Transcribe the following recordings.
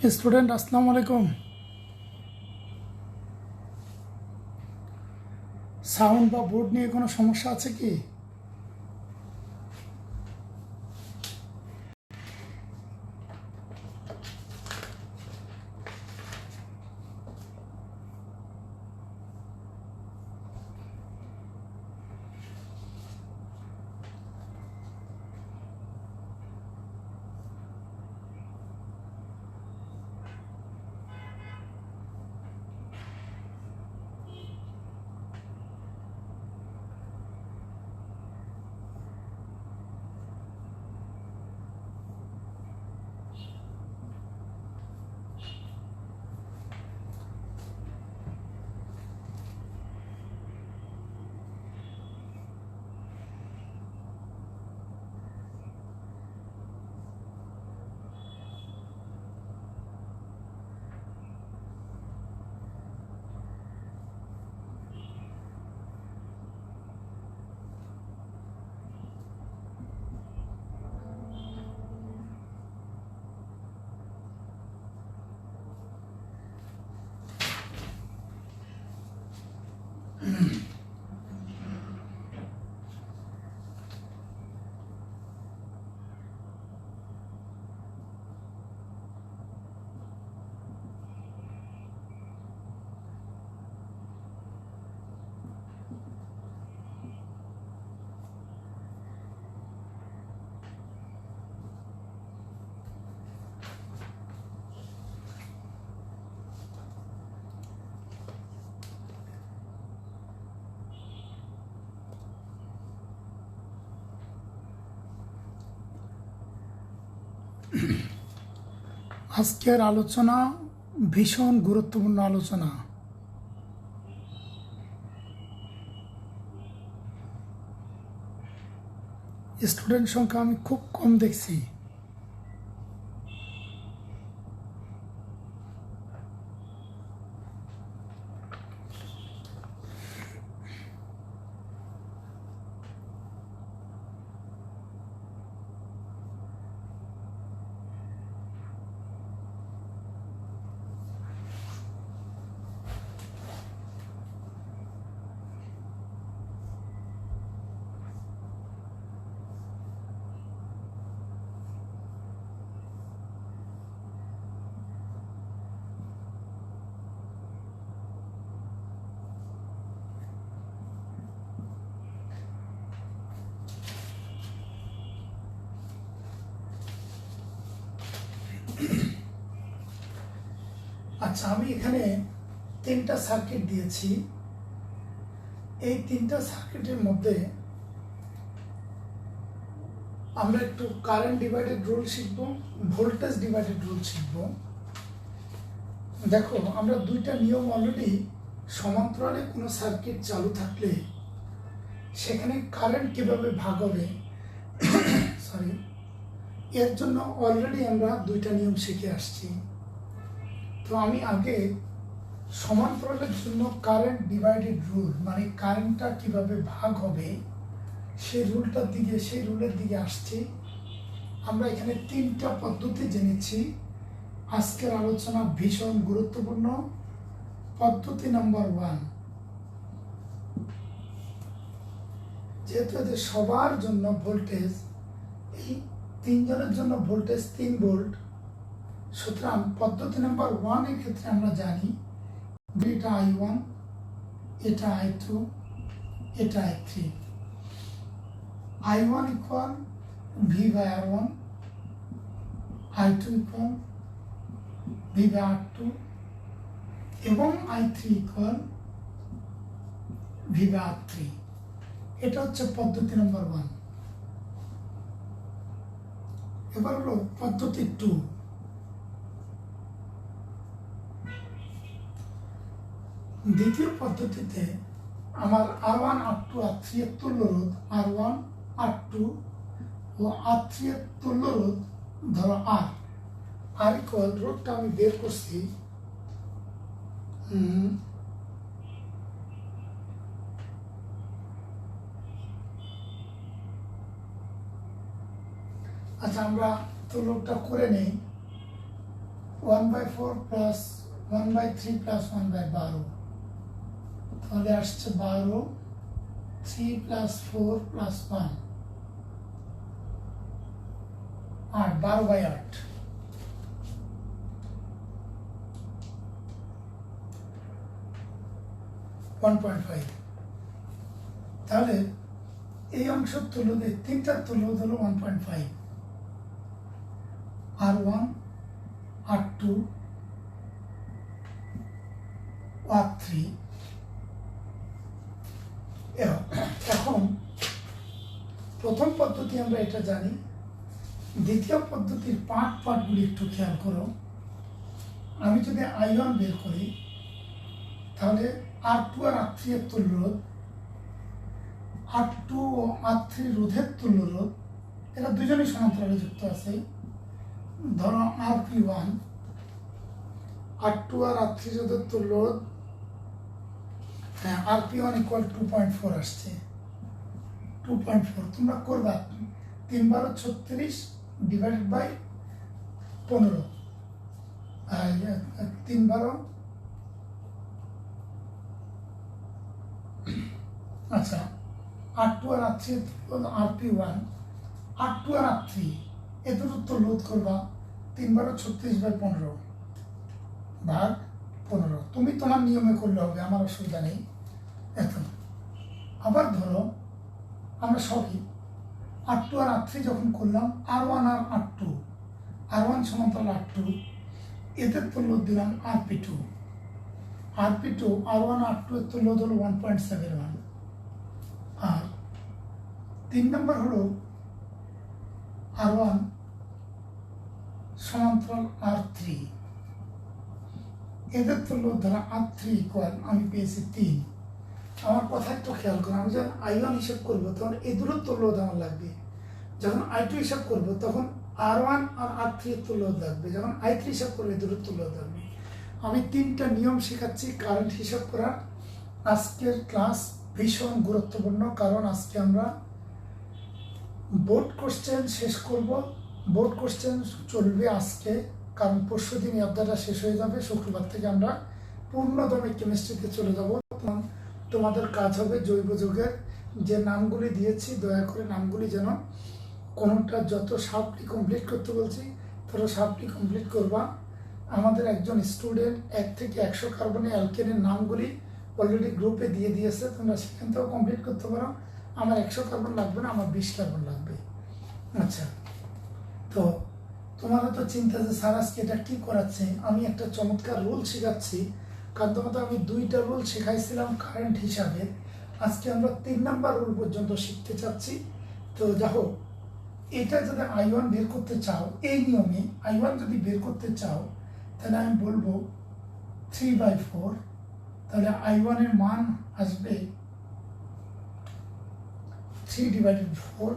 Student আসসালামু আলাইকুম। Sound বা বোর্ড নিয়ে কোনো সমস্যা আছে কি? আজকের আলোচনা ভীষণ গুরুত্বপূর্ণ আলোচনা। স্টুডেন্ট সংখ্যা আমি খুব কম দেখছি। আচ্ছা, আমি এখানে 3টা সার্কিট দিয়েছি। এই 3টা সার্কিটের মধ্যে আমরা একটু কারেন্ট ডিভাইডেড রুল শিখব, ভোল্টেজ ডিভাইডেড রুল শিখব। দেখো, আমরা 2টা নিয়ম অলরেডি সমান্তরালে কোনো সার্কিট চালু থাকলে সেখানে কারেন্ট কিভাবে ভাগ হবে সরি এর জন্য অলরেডি আমরা 2টা নিয়ম শিখে আসছি। তো আমি আগে সমান্তরালের জন্য কারেন্ট ডিভাইডেড রুল, মানে কারেন্টটা কিভাবে ভাগ হবে সেই রুলের দিকে আসছি। আমরা এখানে 3টা পদ্ধতি জেনেছি। আজকের আলোচনা ভীষণ গুরুত্বপূর্ণ। পদ্ধতি নাম্বার 1, যেহেতু এদের সবার জন্য ভোল্টেজ, এই 3 জনের জন্য ভোল্টেজ 3 ভোল্ট, সুতরাং পদ্ধতি নাম্বার 1 এর ক্ষেত্রে আমরা জানি এটা I1, এটা I2, এটা I3। I1 equal V/R1, I2 equal V/R2 এবং I3 ইকুয়াল V/R3। এটা হচ্ছে পদ্ধতি নাম্বার 1। এবার হলো পদ্ধতি 2। দ্বিতীয় পদ্ধতিতে আমার R1, R2, R3 এর তুল্য রোধ R1, R2 ও R3 এর তুল্য রোধ ধরো R ইকুয়াল, রোধটা আমি বের করছি আচ্ছা, আমরা তুল্যটা করে নেই। 1/4 প্লাস 1/3 প্লাস 1/12, তাহলে আসছে 12, 3 প্লাস 4 প্লাস 1, 8, 12/8। তাহলে এই অংশের তুলনায় তিনটার তুলনা হলো 1.5, R1, R2, R3। এখন প্রথম পদ্ধতি আমরা এটা জানি, দ্বিতীয় পদ্ধতির পার্টগুলি একটু খেয়াল করো। আমি যদি I1 বের করি তাহলে R2 আর R3 এর তুল্য রোধ, R2 ও R3 রোধের তুল্য রোধ, এরা দুজনেই সমান্তরালে যুক্ত আছে। ধরো RP1, R2 আর R3 রোধের তুল্য রোধ, হ্যাঁ, RP1 = 2.4 আসছে, 2.4। তোমরা করবা 3 × 36 ডিভাইডেড বাই 15, 3 × আচ্ছা, R2 আর R3 RP1, R2 আর R3 এ দুটো লোড করবা 3 × 36/15 ভাগ 15। তুমি তোমার নিয়মে করলে হবে, আমার অসুবিধা নেই। এখন আবার ধরো আমরা সবই R2 আর R3 যখন করলাম, R1 আর R2, R1 সমান্তরাল R2, এদের তুল্য দিলাম RP2, R1 R2 এর তুল্য হলো 1.71। আর 3 নম্বর হলো R1 সমান্তরাল R3, এদের তুল্য দ্বারা R3 = আমি পেয়েছি 3। আমার কথা একটু খেয়াল করো, আমি যখন I1 হিসাব করবো তখন এই দুটো তুল্য আমার লাগবে, যখন I2 হিসাব করবো তখন R1 আর R3 এর তুল্য লাগবে, যখন I3 হিসাব করবো এই দুটো তুল্য লাগবে। আমি 3টা নিয়ম শেখাচ্ছি কারেন্ট হিসাব করার। আজকের ক্লাস ভীষণ গুরুত্বপূর্ণ, কারণ আজকে আমরা বোর্ড কোশ্চেন শেষ করব। বোর্ড কোশ্চেন চলবে আজকে, কারণ পরশু দিন অধ্যায়টা শেষ হয়ে যাবে। শুক্রবার থেকে আমরা পূর্ণদমে কেমিস্ট্রিতে চলে যাব। তোমাদের কাজ হবে জৈব যৌগের যে নামগুলি দিয়েছি, দয়া করে নামগুলি যেন কোনোটা যত শার্পলি কমপ্লিট করতে বলছি তত শার্পলি কমপ্লিট করবা। আমাদের একজন স্টুডেন্ট 1 থেকে 100 কার্বনের অ্যালকেনের নামগুলি অলরেডি গ্রুপে দিয়ে দিয়েছে, তোমরা সেখান থেকেও কমপ্লিট করতে পারো। আমার 100 কার্বন লাগবে না, আমার 20 কার্বন লাগবে। আচ্ছা, তো তোমাদের তো চিন্তা যে স্যার আজকে এটা কি করাচ্ছে। আমি একটা চমৎকার রুল শেখাচ্ছি, কারণ তোমাদের আমি 2টা রুল শেখাইছিলাম কারেন্ট হিসাবে। আজকে আমরা 3 নাম্বার রুল পর্যন্ত শিখতে চাচ্ছি। তো দেখো, এটা যদি I1 বের করতে চাও, এই নিয়মে I1 যদি বের করতে চাও তাহলে আমি বলবো 3/4, তাহলে I1 এর মান আসবে 3/4,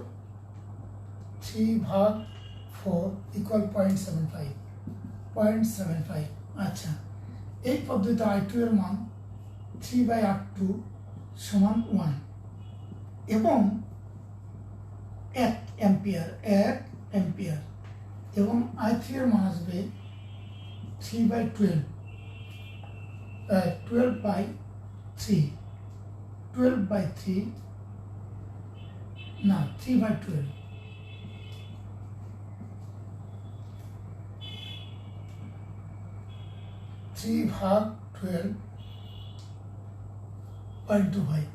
3/4 = 0.75। আচ্ছা, এই পদ্ধতিতে I2 এর মান 3/8 সমান 1 এবং 1 অ্যাম্পিয়ার এবং I3 এর মান আসবে 3/12, 12/3 না 3/12, 3/12.25।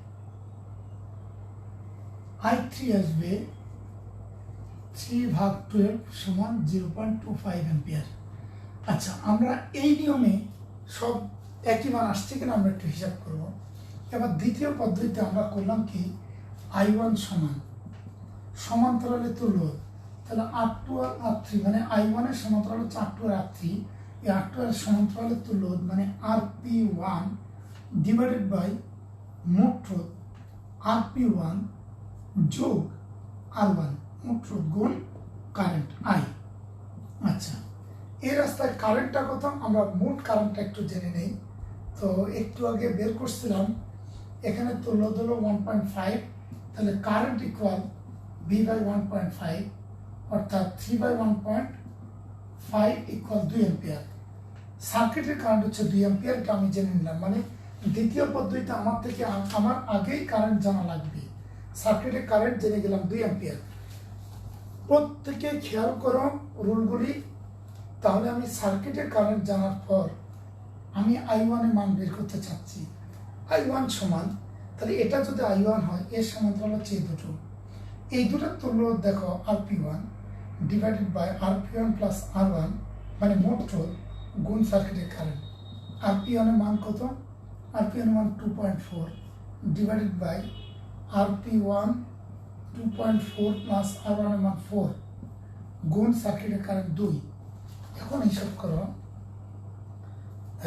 I3 আসবে 3/12 সমান 0.25 অ্যাম্পিয়ার। আচ্ছা, আমরা এই নিয়মে সব একই মান আসছে কিনা আমরা একটু হিসাব করব। এবার দ্বিতীয় পদ্ধতিতে আমরা করলাম কি, I1 সমান্তরালে তুল্য, তাহলে R2 আর R3 মানে I1 এর সমান্তরাল হচ্ছে R2 আর R3, এই R2 এর সমান্তরালের তুল্য মানে RP1 ডিভাইডেড বাই মোট রোধ RP1 যোগ R1 মোট রোধ গুণ কারেন্ট I। আচ্ছা, এই রাস্তায় কারেন্টটা কত, আমরা মোট কারেন্টটা একটু জেনে নেই। তো একটু আগে বের করছিলাম, এখানে তুল্য হলো 1.5, তাহলে কারেন্ট ইকুয়াল V/1.5 অর্থাৎ 3/1.5 = 2 অ্যাম্পিয়ার। সার্কিটের কারেন্ট হচ্ছে 2 অ্যাম্পিয়ার, এটা আমি জেনে নিলাম। মানে দ্বিতীয় পদ্ধতিতে আমার আগেই কারেন্ট জানা লাগবে। সার্কিটের কারেন্ট জেনে গেলাম 2 অ্যাম্পিয়ার। প্রত্যেকে খেয়াল করো রুলগুলি। তাহলে আমি সার্কিটের কারেন্ট জানার পর আমি I1 এর মান বের করতে চাচ্ছি। I1 সমান, তাহলে এটা যদি I1 হয়, এর সমান্তরাল হচ্ছে এই দুটো। এই দুটোর তুল্য দেখো RP1 divided by RP1 plus R1, মানে মোট রোধ গুণ সার্কিটের কারেন্ট। RP1 এর মান কত? RP1 এর মান 2.4 divided by RP1 2.4 plus R1 এর মান 4 গুণ সার্কিটের কারেন্ট 2। এখন হিসাব করো,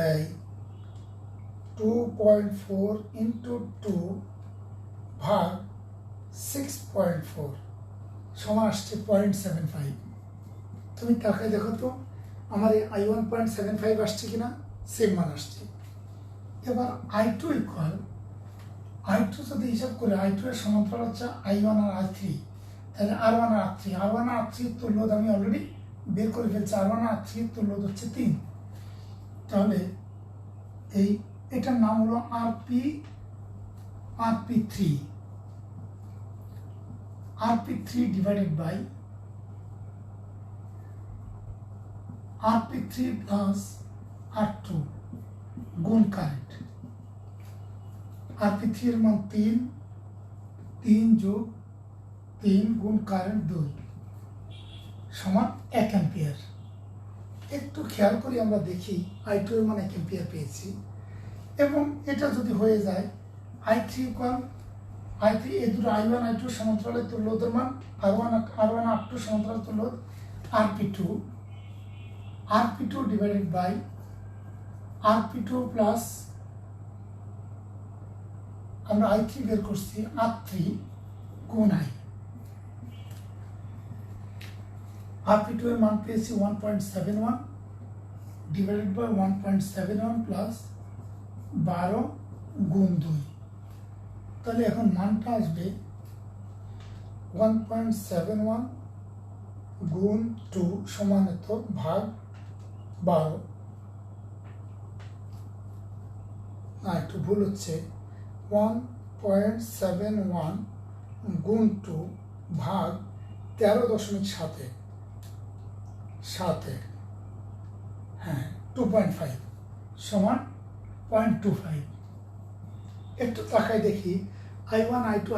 এই 2.4 ইন্টু 2 ভাগ 6.4 সমান আসছে 0.75। তুমি তাকায় দেখো তো আমার এই I1 0.75 আসছে কিনা, সেম মান আসছে। এবার I2 ইকুয়াল, I2 যদি হিসাব করে I2 এর সমান্তরাল হচ্ছে I1 আর I3, তাহলে R1 আর R3, R1 আর R3 তুল্যরোধ আমি অলরেডি বের করে ফেলছি। R1 আর R3 তুল্যরোধ হচ্ছে 3। তাহলে এটার নাম হলো RP3 divided by RP3 plus R2 গুণ কারেন্ট। RP3 এর মান 3 যোগ 3 গুণ কারেন্ট 2 সমান 1 অ্যাম্পিয়ার। একটু খেয়াল করি আমরা দেখি I2 এর মান 1 অ্যাম্পিয়ার পেয়েছি। এবং এটা যদি হয়ে যায় I3 ইকুয়াল I3, এই দুটো I1 I2 সমান্তরালের তুল্যরোধের মান R1 R2 সমান্তরাল তুল্যরোধ RP2 divided by RP2 plus আমরা I3 বের করছি R3 গুণ I। RP2 এর মান পেয়েছি 1.71 ডিভাইডেড বাই 1.71 প্লাস 12 গুণ 2। তাহলে এখন মানটা আসবে 1.71 গুণ 2 সমান তো ভাগ 12, না একটু ভুল হচ্ছে, 1.71 গুণ 2 ভাগ 13.7, হ্যাঁ 2.5 সমান 0.25। একটু তাকাই দেখি I1 I2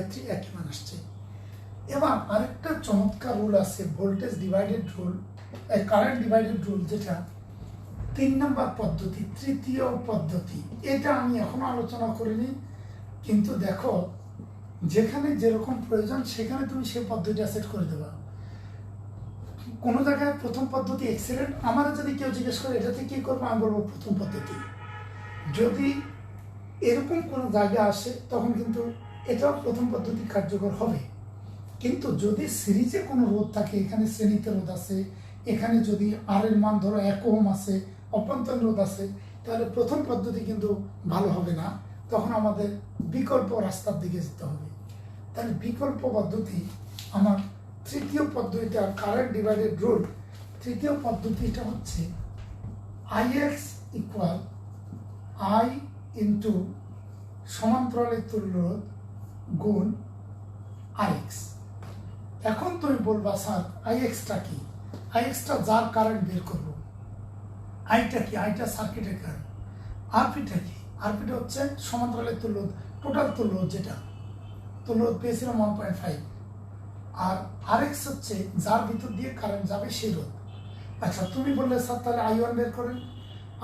I3 একই মান আসছে। এবার আরেকটা চমৎকার রুল আছে, voltage divided rule, current divided rule, যেটা 3 নম্বর পদ্ধতি, তৃতীয় পদ্ধতি। এটা আমি এখনো আলোচনা করিনি, কিন্তু দেখো যেখানে যেরকম প্রয়োজন সেখানে তুমি সেই পদ্ধতিটা সেট করে দেবা। কোনো জায়গায় প্রথম পদ্ধতি এক্সিলেন্ট, আমার যদি কেউ জিজ্ঞেস করে এটাতে কি করবো, আমি বলবো প্রথম পদ্ধতি। যদি এরকম কোনো জায়গা আসে তখন কিন্তু এটাও প্রথম পদ্ধতি কার্যকর হবে। কিন্তু যদি সিরিজে কোনো রোধ থাকে, এখানে শ্রেণীতে রোধ আছে, এখানে যদি আর এর মান ধরো 1 ওহম আছে, অভ্যন্তরীণ রোধ আছে, তাহলে প্রথম পদ্ধতি কিন্তু ভালো হবে না, তখন আমাদের বিকল্প রাস্তার দিকে যেতে হবে। তাহলে বিকল্প পদ্ধতি আমার তৃতীয় পদ্ধতিটা, কারেন্ট ডিভাইডেড রুল, তৃতীয় পদ্ধতিটা হচ্ছে IX ইকুয়াল I ইন্টু সমান্তরালের তুল্যরোধ গুণ RX। এখন তুমি বলবা স্যার IXটা কি? IXটা যার কারেন্ট বের করবো। আইটা কি? আইটা সার্কিটের কারেন্ট। RPটা কি? RPটা হচ্ছে সমান্তরালের তুল্যরোধ, টোটাল তুল্যরোধ, যেটা তুল্যরোধ পেয়েছিলাম 1.5। আর RX হচ্ছে যার ভিতর দিয়ে কারেন্ট যাবে সেই রোধ। আচ্ছা তুমি বললে স্যার তাহলে I1 বের করেন।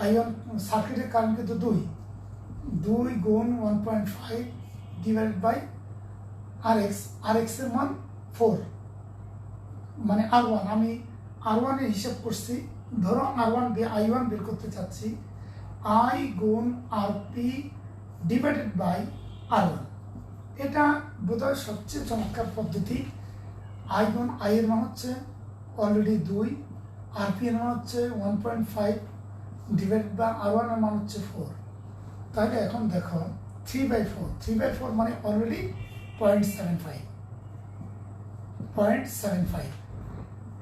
I1 সার্কিটের কারেন্ট কিন্তু 2 গুণ 1.5 ডিভাইডেড বাই RX এর মান 4, মানে R1। আমি R1 এর হিসাব করছি, ধরো I1 বের করতে চাচ্ছি, I গুণ RP ডিভাইডেড বাই R1। এটা বোধহয় সবচেয়ে চমৎকার পদ্ধতি। I এর মান হচ্ছে অলরেডি 2, RP এর মান হচ্ছে 1.5 ডিভাইডেড বাই R1 এর মান হচ্ছে 4। তাহলে এখন দেখো 3/4 মানে অলরেডি 0.75।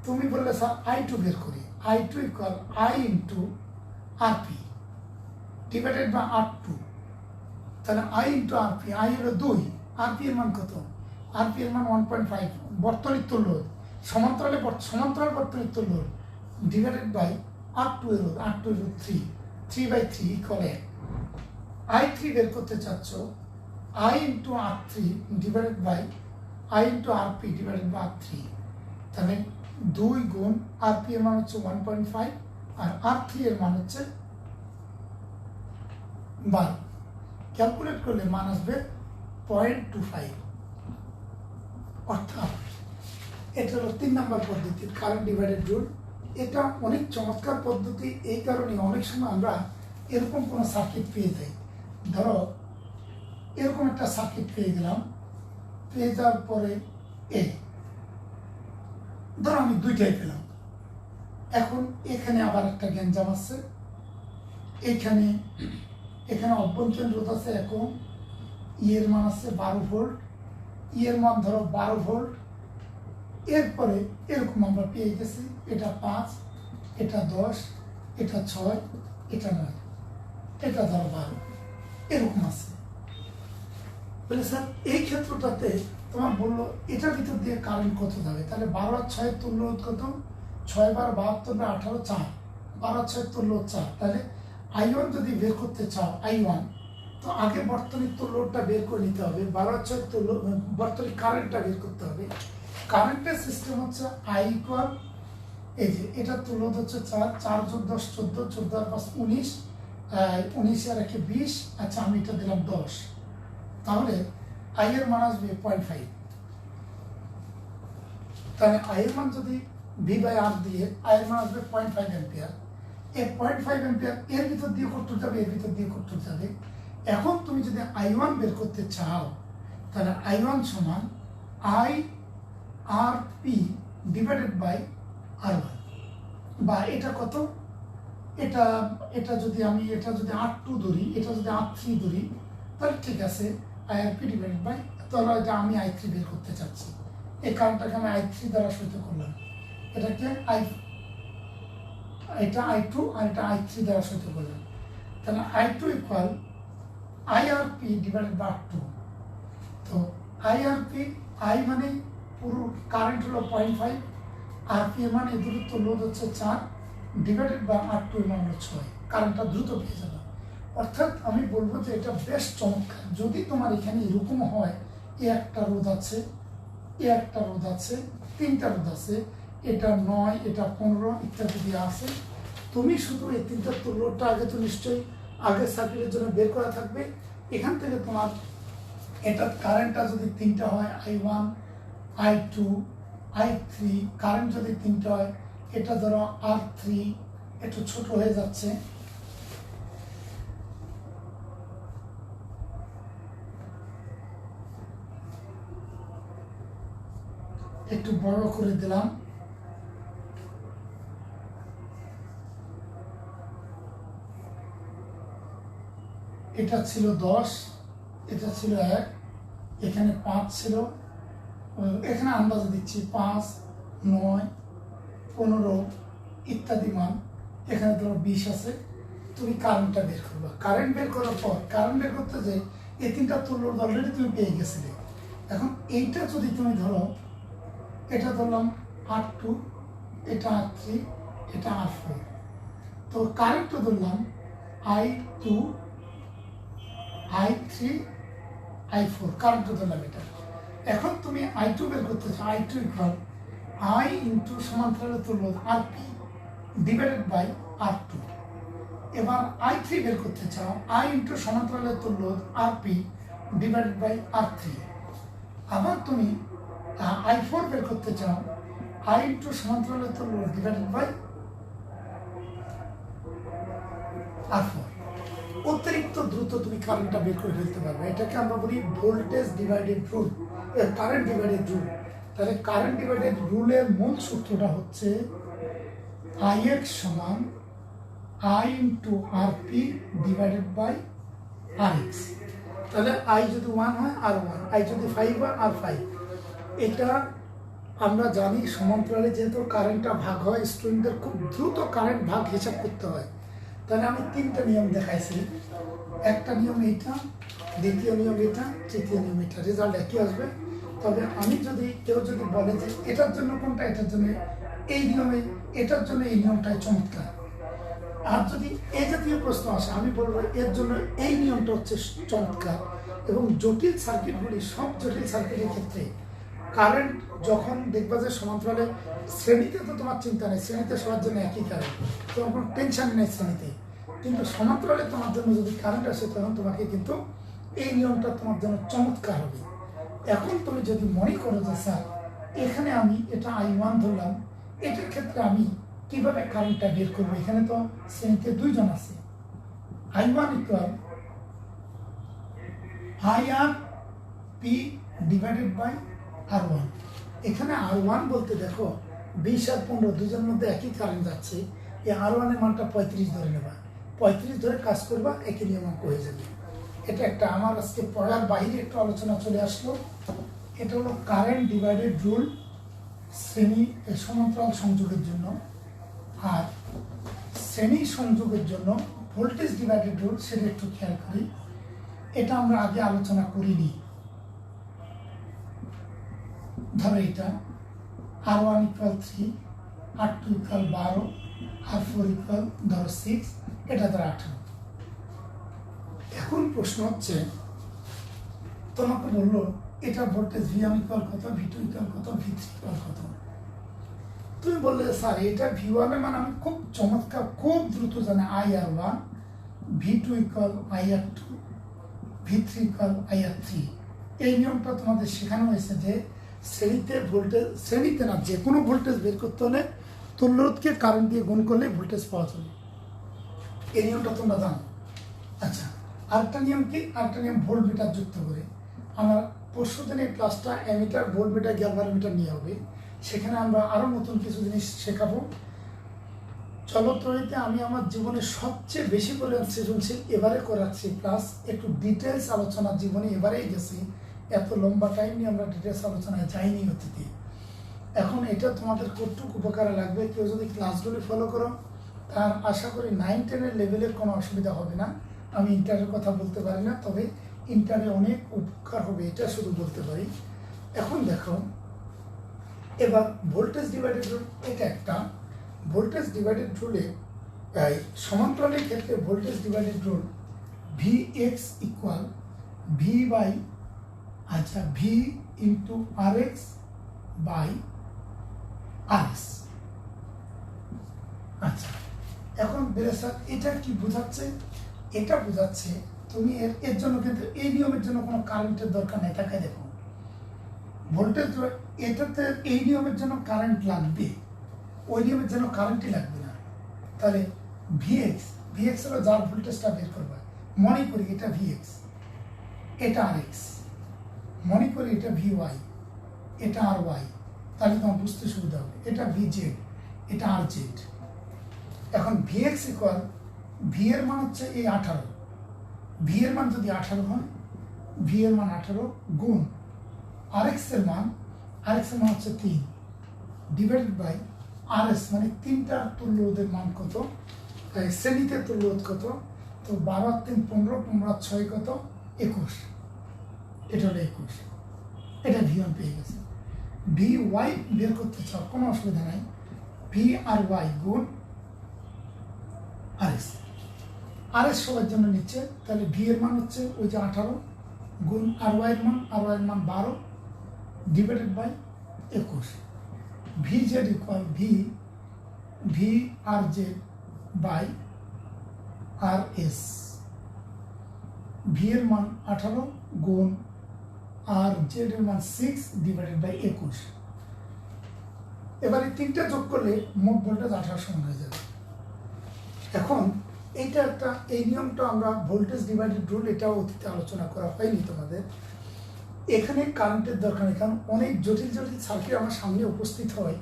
তুমি বললে স্যার I2 বের করি, I2 equal I into RP divided by R2। তাহলে I ইন্টু RP, I হলো 2, RP এর মান কত? RP এর মান 1.5, বর্তনীর তুল্য রোধ, সমান্তরাল বর্তনীর তুল্য রোধ ডিভাইডেড বাই R2 এর রোধ, R2 এর রোধ 3/3 ইকুয়াল 1। I3 বের করতে চাচ্ছ, I into R3 divided by I into RP divided by R3। তাহলে 2 গুণ RP এর মান হচ্ছে 1.5 আর R3 এর মান হচ্ছে 12। ক্যালকুলেট করলে মান আসবে 0.25। অর্থাৎ এটা হলো 3 নম্বর পদ্ধতি, কারেন্ট ডিভাইডেড রুল। এটা অনেক চমৎকার পদ্ধতি, এই কারণে অনেক সময় আমরা এরকম কোনো সার্কিট পেয়ে যাই। ধরো এরকম একটা সার্কিট পেয়ে গেলাম, পেয়ে যাওয়ার পরে ধরো আমি দুইটাই পেলাম। এখন এখানে আবার একটা গ্যাঞ্জাম আছে, এখানে অভ্যন্তরীণ রোধ আছে, এখন এর মান আছে 12 ভোল্ট, এর মান ধরো 12 ভোল্ট। এরপরে এরকম আমরা পেয়ে গেছি, এটা 5, এটা 10, এটা 6, এটা 9, এটা ধরো 12, এরকম আছে। বলে স্যার এই ক্ষেত্রটাতে তোমার বললো এটার ভিতর দিয়ে কারেন্ট কত যাবে? তাহলে 12 আর 6 তুল্য রোধ কত? 6 বার 72 বা 18, 4, 12 আর 6 তুল্য রোধ 4। তাহলে I1 যদি বের করতে চাও, I1, তো আগে বর্তনীর তুল্য রোধটা বের করে নিতে হবে, 12 আর 6 তুল্য বর্তনীর কারেন্টটা বের করতে হবে। কারেন্টের সিস্টেম হচ্ছে I ইকুয়াল, এই যে এটা তুল্য রোধ হচ্ছে 4, 4 যোগ 10 14, 14 আর 5 19, 19 আর 1 20। আচ্ছা আমি এটা দিলাম 10, তাহলে I এর মান আসবে 0.5। তাহলে I এর মান যদি V/R দিয়ে I এর মান আসবে 0.5 অ্যাম্পিয়ার। এই 0.5 অ্যাম্পিয়ার এর ভিতর দিয়ে কত যাবে? এর ভিতর দিয়ে কত যাবে? এখন তুমি যদি I1 বের করতে চাও, তাহলে I1 সমান IRP ডিভাইডেড বাই R1, বা এটা কত? এটা যদি আমি R2 ধরি, এটা যদি R3 ধরি, তাহলে ঠিক আছে, IRP ডিভাইডেড বাই, তাহলে এটা আমি I3 বের করতে চাচ্ছি, এই কারণটাকে আমি I3 দ্বারা সহিত করলাম, এটাকে এটা I2 আর এটা I3 দ্বারা সহিত করলাম। তাহলে I2 equal IRP divided by R2। তো IRP, I মানে পুরো কারেন্ট হলো 0.5, RP এর মানে এই দূরত্ব লোড হচ্ছে 4 ডিভাইডেড বাই R2 এর মান হলো 6, কারেন্টটা দ্রুত পেয়ে যাবে। অর্থাৎ আমি বলবো যে এটা বেশ চমৎকার। যদি তোমার এখানে এরকম হয়, একটা রোধ আছে, একটা রোধ আছে, 3টা রোধ আছে, এটা 9, এটা 15 ইত্যাদি দিয়ে আছে, তুমি শুধু এই 3টা তুল্যটা আগে তো নিশ্চয়ই আগের সার্কিটের জন্য বের করা থাকবে। এখান থেকে তোমার এটা কারেন্টটা যদি 3টা হয়, I1, I2, I3, কারেন্ট যদি 3টা হয়, এটা ধরো R3, একটু ছোট হয়ে যাচ্ছে, একটু বড় করে দিলাম। এটা ছিল 10, এটা ছিল 1, এখানে 5 ছিল, এখানে আন্দাজ দিচ্ছি 5, 9, 15 ইত্যাদি মান, এখানে ধরো 20 আছে। তুমি কারেন্টটা বের করবা, কারেন্ট বের করার পর কারেন্ট বের করতে যে এই 3টা তুল্য অলরেডি তুমি পেয়ে গেছিলে। এখন এইটা যদি তুমি ধরো, এটা ধরলাম R2, এটা R3, এটা R4, তো কারেন্টটা ধরলাম I2, I3, I4, কারেন্টটা ধরলাম এটা। এখন তুমি I2 বের করতে চাও, I2 ইকুয়াল I ইন্টু সমান্তরালের তুল্য RP ডিভাইডেড বাই R2। এবার I3 বের করতে চাও, I ইন্টু সমান্তরালের তুল্য RP ডিভাইডেড বাই R3। আবার তুমি I4 বের করতে চাও, I ইন্টু সমান্তরালের তুল্য ডিভাইডেড বাই R4। অতিরিক্ত দ্রুত তুমি কারেন্টটা বের করে ফেলতে পারবে, এটাকে আমরা বলি voltage divided rule, current divided rule. তাহলে কারেন্ট ডিভাইডেড রুলের মূল সূত্রটা হচ্ছে IX সমান I into RP divided by RX। তাহলে I যদি 1 হয় R1, I যদি 5 হয় R5। এটা আমরা জানি সমান্তরালে যেহেতু কারেন্টটা ভাগ হয়, স্টুডেন্টদের খুব দ্রুত কারেন্ট ভাগ হিসাব করতে হয়। তাহলে আমি তিনটা নিয়ম দেখাইছি। একটা নিয়ম এইটা, দ্বিতীয় নিয়ম এটা, তৃতীয় নিয়ম এটা, রেজাল্ট একই আসবে। তবে আমি যদি কেউ যদি বলে যে এটার জন্য কোনটা, এটার জন্য এই নিয়মে, এটার জন্য এই নিয়মটাই চমৎকার, আর যদি এই জাতীয় প্রশ্ন আসে আমি বলবো এর জন্য এই নিয়মটা হচ্ছে চমৎকার। এবং জটিল সার্কিটগুলি, সব জটিল সার্কিটের ক্ষেত্রে কারেন্ট যখন দেখবা যে সমান্তরালে, শ্রেণীতে তো তোমার চিন্তা নেই, শ্রেণীতে সবার জন্য একই কারেন্ট, তোমার কোনো টেনশন নেই শ্রেণীতে। কিন্তু সমান্তরালে তোমার জন্য যদি কারেন্ট আসে তখন তোমাকে কিন্তু এই নিয়মটা তোমার জন্য চমৎকার হবে। এখন তুমি যদি মনে করো যে স্যার এখানে আমি এটা I1 ধরলাম, এটার ক্ষেত্রে আমি কিভাবে কারেন্টটা বের করবো, এখানে তো শ্রেণীতে দুইজন আছে, I1 equal IR P divided by R1। এখানে R1 বলতে দেখো 20 আর 15 দুজনের মধ্যে একই কারেন্ট যাচ্ছে, এই R1 এর মানটা 35 ধরে নেবা, 35 ধরে কাজ করবা, একই নিয়ম হয়ে যাবে। এটা একটা আমার আজকে পড়ার বাইরে একটু আলোচনা চলে আসলো। এটা হলো কারেন্ট ডিভাইডেড রুল শ্রেণী সমান্তরাল সংযোগের জন্য। আর শ্রেণী সংযোগের জন্য ভোল্টেজ ডিভাইডেড রুল, সেটা একটু খেয়াল করি, এটা আমরা আগে আলোচনা করিনি। ধরো এটা R1 equal 3, R2 equal 12, R4 equal ধরো 6, এটা ধরো 18। এখন প্রশ্ন হচ্ছে তোমাকে বললো এটা ভোল্টেজ V1 ইকুয়াল কত, V2 ইকুয়াল কত, V3 ইকুয়াল কত। তুমি বললে স্যার এটা V1 এর মান আমি খুব চমৎকার, খুব দ্রুত জানি IR1, V2 equal IR2, V3 equal IR3। এই নিয়মটা তোমাদের শেখানো হয়েছে যে শ্রেণীতে ভোল্টেজ, শ্রেণীতে না যে কোনো ভোল্টেজ বের করতে হলে তুল্যরোধকে কারেন্ট দিয়ে গুণ করলে ভোল্টেজ পাওয়া যাবে, এই নিয়মটা তোমরা জানো। আচ্ছা, আরেকটা নিয়ম কি, আরেকটা নিয়ম ভোল্ট মিটার যুক্ত করে। আমার পরশু দিনের ক্লাসটা অ্যামিটার, ভোল্ট মিটার, গ্যালভানোমিটার নিয়ে হবে, সেখানে আমরা আরো নতুন কিছু জিনিস শেখাবো। চলত্রনীতিতে আমি আমার জীবনে সবচেয়ে বেশি পরিমাণ সৃজনশীল এবারে করাচ্ছি, প্লাস একটু ডিটেলস আলোচনা জীবনে এবারেই গেছি, এত লম্বা টাইম নিয়ে আমরা ডিটেলস আলোচনায় যাইনি অতীতে। এখন এটা তোমাদের কতটুকু উপকারে লাগবে, কেউ যদি ক্লাসগুলি ফলো করো তার আশা করি 9-10 লেভেলের কোনো অসুবিধা হবে না। আমি ইন্টারের কথা বলতে পারি না, তবে ইন্টারে অনেক উপকার হবে এটা শুধু বলতে পারি। এখন দেখো এবার ভোল্টেজ ডিভাইডেড রুল, এটা একটা ভোল্টেজ ডিভাইডেড রুলে সমান্তরালের ক্ষেত্রে voltage divided rule Vx equal V by, আচ্ছা V into Rx by Rs। আচ্ছা, এখন স্যার এটা কি বোঝাচ্ছে, এটা বোঝাচ্ছে তুমি এর জন্য কিন্তু এই নিয়মের জন্য কোনো কারেন্টের দরকার নেই। তাকে দেখো ভোল্টেজ এটাতে এই নিয়মের জন্য কারেন্ট লাগবে, ওই নিয়মের জন্য কারেন্টই লাগবে না। তাহলে Vx হলো যার ভোল্টেজটা বের করবে, মনে করি এটা Vx, এটা Rx, মনে করি এটা Vy, এটা Ry, তাহলে তোমার বুঝতে সুবিধা হবে। এটা Vz, এটা Rz। এখন Vx ইকুয়াল, V এর মান হচ্ছে এই 18, V এর মান যদি 18 হয়, V এর মান 18 গুণ Rx এর মান, Rx এর মান হচ্ছে 3 ডিভাইডেড বাই Rs, মানে তিনটা তুল্যরোধের মান কত, শ্রেণীতে তুল্যরোধ কত, তো 12 আর 3 15, 15 আর 6 কত, 21, এটা হলো 21। এটা V1 পেয়ে গেছে। Vy বের করতে চাও কোনো অসুবিধা নাই, VRy গুণ Rs, Rs সবার জন্য নিচ্ছে, তাহলে V এর মান হচ্ছে ওই যে 18 গুণ Ry এর মান 12 divided by 21। Vz equal Vrz by Rs, V এর মান 18 গুণ Rz এর মান 6 ডিভাইডেড বাই 21। এবারে তিনটা যোগ করলে মোট ভোল্টেজ 18 সমান হয়ে যাবে। এখন এইটা একটা, এই নিয়মটা আমরা ভোল্টেজ ডিভাইডেড রুল, এটাও অতীতে আলোচনা করা হয়নি তোমাদের। এখানে কারেন্টের দরকার নেই, কারণ অনেক জটিল জটিল সার্কিট আমার সামনে উপস্থিত হয়,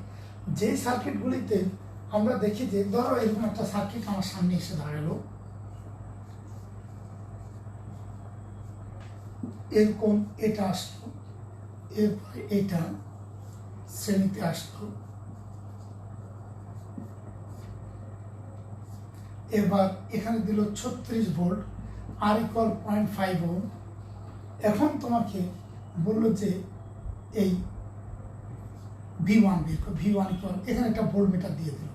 যে সার্কিটগুলিতে আমরা দেখি যে ধরো এরকম একটা সার্কিট আমার সামনে এসে দাঁড়ালো, এরকম এটা আসলো, এরপরে এটা শ্রেণীতে আসলো। এবার এখানে দিল 36 ভোল্ট, আর ইকুয়াল 0.5 ওহম। এখন তোমাকে বললো যে এই V1 বের করো, V1 ইকুয়াল, এখানে একটা ভোল্ট মিটার দিয়ে দিল,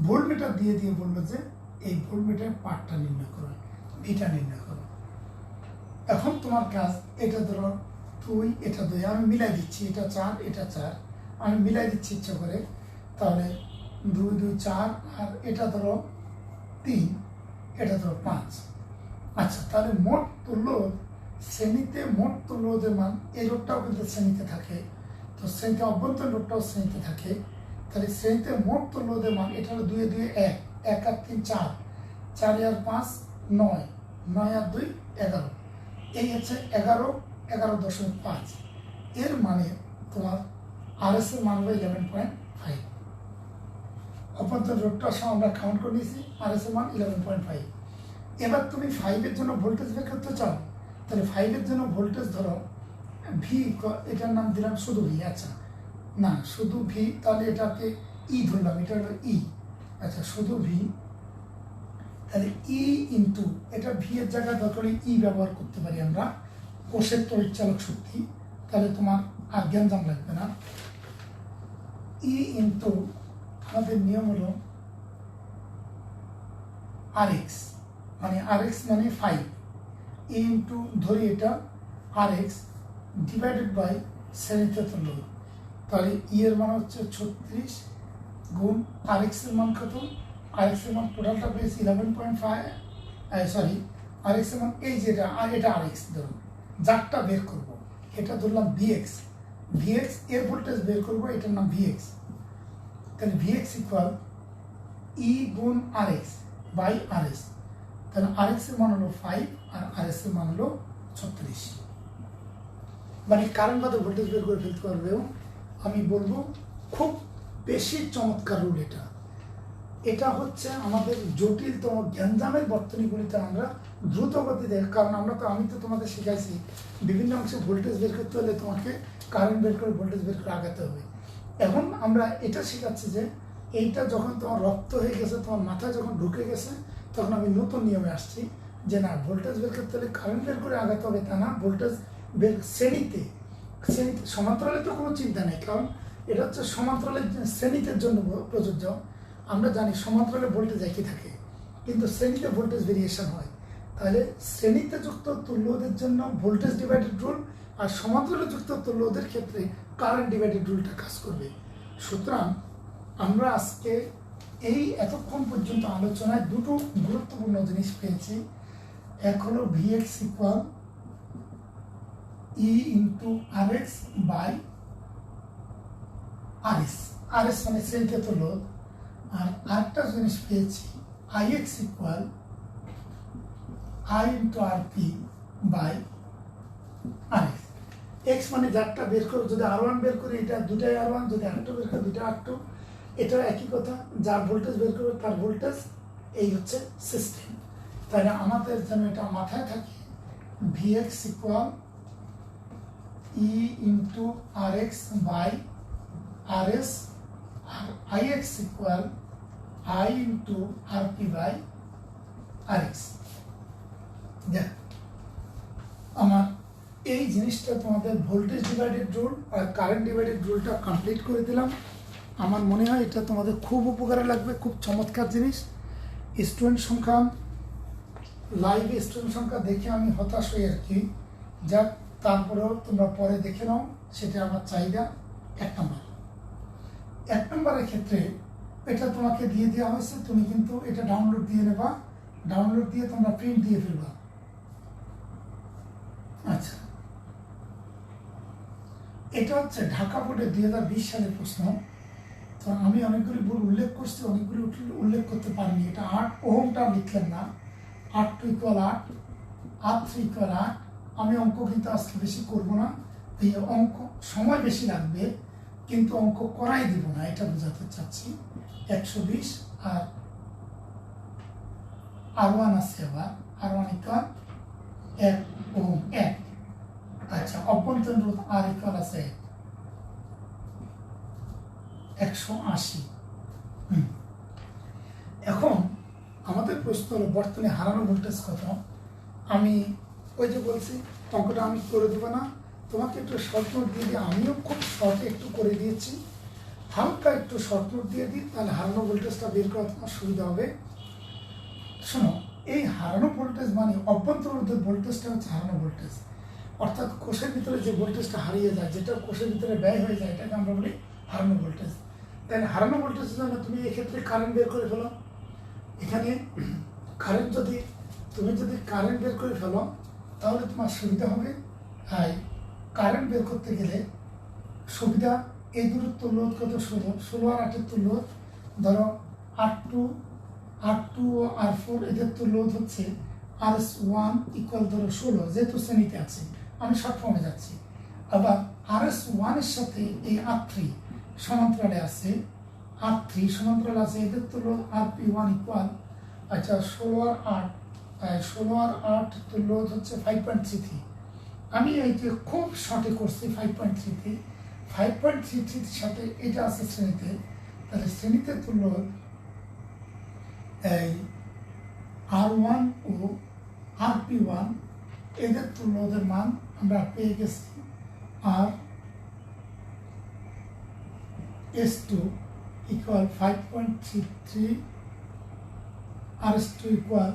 ভোল্ট মিটার দিয়ে বললো যে এই ভোল্ট মিটারের পার্টটা নির্ণয় করো, ভিটা নির্ণয় করো। এখন তোমার কাজ, এটা ধরো 2, এটা 2, আমি মিলাই দিচ্ছি, এটা 4, এটা 4, আমি মিলাই দিচ্ছি ইচ্ছা করে, তাহলে 2, 2, 4, আর এটা ধরো 3, এটা ধরো 5। আচ্ছা, তাহলে মোট তুল্য শ্রেণীতে মোট তুল্যদের মান, এই রোধটাও কিন্তু শ্রেণীতে থাকে, তো শ্রেণীতে অভ্যন্তরীণ রোধটাও শ্রেণীতে থাকে, তাহলে শ্রেণীতে মোট তুল্যদের মান, এটা হলো 2 2 1, 1 আর 3 4, 4 আর 5 9, 9 আর 2 11, এই হচ্ছে 11.5। এর মানে তোমার RS এর মান হবে 11.5। অভ্যন্তরীণ রোধটার সময় আমরা কাউন্ট করে নিয়েছি, RS এর মান 11.5। এবার তুমি 5 এর জন্য ভোল্টেজ বের করতে চাও, তাহলে 5 এর জন্য ভোল্টেজ ধরো V, এটার নাম দিলাম শুধু V। আচ্ছা, না শুধু V, তাহলে এটাকে E ধরলাম, এটা হলো E। আচ্ছা, শুধু V, তাহলে E ইন্টু, এটা V এর জায়গায় দরকার E ব্যবহার করতে পারি আমরা, কোষের তড়িৎচালক শক্তি, তাহলে তোমার আর জ্ঞানজাম লাগবে না। E ইন্টু, আমাদের নিয়ম হলো RX, মানে RX মানে 5, E ইন্টু ধরি এটা RX ডিভাইডেড বাই শ্রেণীতে তুল্য, তাহলে E এর মান হচ্ছে 36 গুণ RX এর মান কত, RX এর মান টোটালটা পেয়েছি 11.5, সরি RX এর মান এই যেটা, আর এটা RX ধরুন, যারটা বের করব এটা ধরলাম VX, এর ভোল্টেজ বের করব, এটার নাম VX, তাহলে VX ইকুয়াল E গুণ RX বাই RS, তাহলে RX এর মান হলো 5 আর RS এর মান হলো 36। মানে কারেন্ট বাদে ভোল্টেজ বের করে ফেলতে পারবেও। আমি বলবো খুব বেশি চমৎকার রুল এটা। এটা হচ্ছে আমাদের জটিলতম জ্ঞানজামের বর্তনীগুলিতে আমরা দ্রুত গতিতে, কারণ আমি তো তোমাদের শেখাইছি বিভিন্ন অংশে ভোল্টেজ বের করতে হলে তোমাকে কারেন্ট বের করে ভোল্টেজ বের করে আগাতে হবে। এখন আমরা এটা শেখাচ্ছি যে এইটা যখন তোমার রক্ত হয়ে গেছে, তোমার মাথায় যখন ঢুকে গেছে, তখন আমি নতুন নিয়মে আসছি যে না, ভোল্টেজ বের করতে হলে কারেন্ট বের করে আগাতে হবে তা না, ভোল্টেজ বের শ্রেণীতে সমান্তরালে তো কোনো চিন্তা নেই, কারণ এটা হচ্ছে সমান্তরালের শ্রেণীতে জন্য প্রযোজ্য। আমরা জানি সমান্তরালে ভোল্টেজ একই থাকে, কিন্তু শ্রেণীতে ভোল্টেজ ভেরিয়েশন হয়। তাহলে শ্রেণীতে যুক্ত তুল্যদের জন্য ভোল্টেজ ডিভাইডেড রুল, আর সমান্তরালে যুক্ত তুল্যদের ক্ষেত্রে কারেন্ট ডিভাইডেড রুলটা কাজ করবে। সুতরাং আমরা আজকে এই এতক্ষণ পর্যন্ত আলোচনায় দুটো গুরুত্বপূর্ণ জিনিস পেয়েছি। এক হলো VX equal E into RX by RS মানে শ্রেণীতে তুল্য, আর আরেকটা জিনিস পেয়েছি IX equal I into RP by RX। X মানে যারটা বের করে, যদি R1 বের করি এটা দুটাই R1, যদি R2 বের করি দুটা R2, এটা একই কথা, যার ভোল্টেজ বের করবে তার ভোল্টেজ। এই হচ্ছে সিস্টেম। তাহলে আমাদের যেন এটা মাথায় থাকে, VX equal E into RX by RS, আর IX equal I into RP by RX। দেখ, আমার এই জিনিসটা তোমাদের ভোল্টেজ ডিভাইডেড রুল আর কারেন্ট ডিভাইডেড রুলটা কমপ্লিট করে দিলাম। আমার মনে হয় এটা তোমাদের খুব উপকারে লাগবে, খুব চমৎকার জিনিস। স্টুডেন্ট সংখ্যা, লাইভে স্টুডেন্ট সংখ্যা দেখে আমি হতাশ হই আর কি, যাক তারপরেও তোমরা পরে দেখে নাও, সেটা আমার চাহিদা। 1 নম্বরের ক্ষেত্রে এটা তোমাকে দিয়ে দেওয়া হয়েছে, তুমি কিন্তু এটা ডাউনলোড দিয়ে নেবা, ডাউনলোড দিয়ে তোমরা প্রিন্ট দিয়ে ফেলবা। আচ্ছা, এটা হচ্ছে ঢাকা বোর্ডের 2020 সালের প্রশ্ন। তো আমি অনেকগুলি ভুল উল্লেখ করছি, অনেকগুলি উল্লেখ করতে পারিনি। এটা 8 ওহমটা লিখলেন না, 8 ইকুয়াল 8, R3 ইকুয়াল 8। আমি অঙ্ক কিন্তু আজকে বেশি করব না, এই অঙ্ক সময় বেশি লাগবে, কিন্তু অঙ্ক করাই দিব না, এটা বোঝাতে চাচ্ছি। 120 আর R1 আছে, আবার R1 ইকুয়াল 1 ওহম, 1। আচ্ছা, অভ্যন্তরীণ রোধ R ইকুয়াল আছে 1। 180। এখন আমাদের প্রশ্ন হলো বর্তনী হারানো ভোল্টেজ কত। আমি ওই যে বলছি অঙ্কটা আমি করে দেবো না, তোমাকে একটু শর্ট নোট দিয়ে দিই, আমিও খুব শর্টে একটু করে দিয়েছি, হালকা একটু শর্ট নোট দিয়ে দিই, তাহলে হারানো ভোল্টেজটা বের করা তোমার সুবিধা হবে। শোনো, এই হারানো ভোল্টেজ মানে অভ্যন্তরীণ ভোল্টেজটা হচ্ছে হারানো ভোল্টেজ, অর্থাৎ কোষের ভিতরে যে ভোল্টেজটা হারিয়ে যায়, যেটা কোষের ভিতরে ব্যয় হয়ে যায়, এটাকে আমরা বলি হারানো ভোল্টেজ। তাহলে হারানো ভোল্টেজের জন্য তুমি এক্ষেত্রে কারেন্ট বের করে ফেলো। এখানে কারেন্ট যদি কারেন্ট বের করে ফেলো তাহলে তোমার সুবিধা হবে। কারেন্ট বের করতে গেলে সুবিধা, এই দূরের তুল্য কত 16 আর 8-এর তুল্য ধরো R2 ও R4, এদের তুল্য হচ্ছে RS1 ইকুয়াল ধরো 16, যেহেতু শ্রেণীতে আছে আমি শর্ট ফর্মে যাচ্ছি। আবার RS1 এর সাথে এই R3 সমান্তরালে আছে, এদের তুল্য RP1 ইকুয়াল, আচ্ছা 16 আর 8 তুল্য হচ্ছে 5.33। আমি এই যে খুব শর্টে করছি 5.33 সাথে এটা আছে শ্রেণীতে, তাহলে শ্রেণীতে তুল্য এই R1 ও RP1 এদের তুল্য, ওদের মান আমরা পেয়ে গেছি। আর S2 equal 5.33, RS2 equal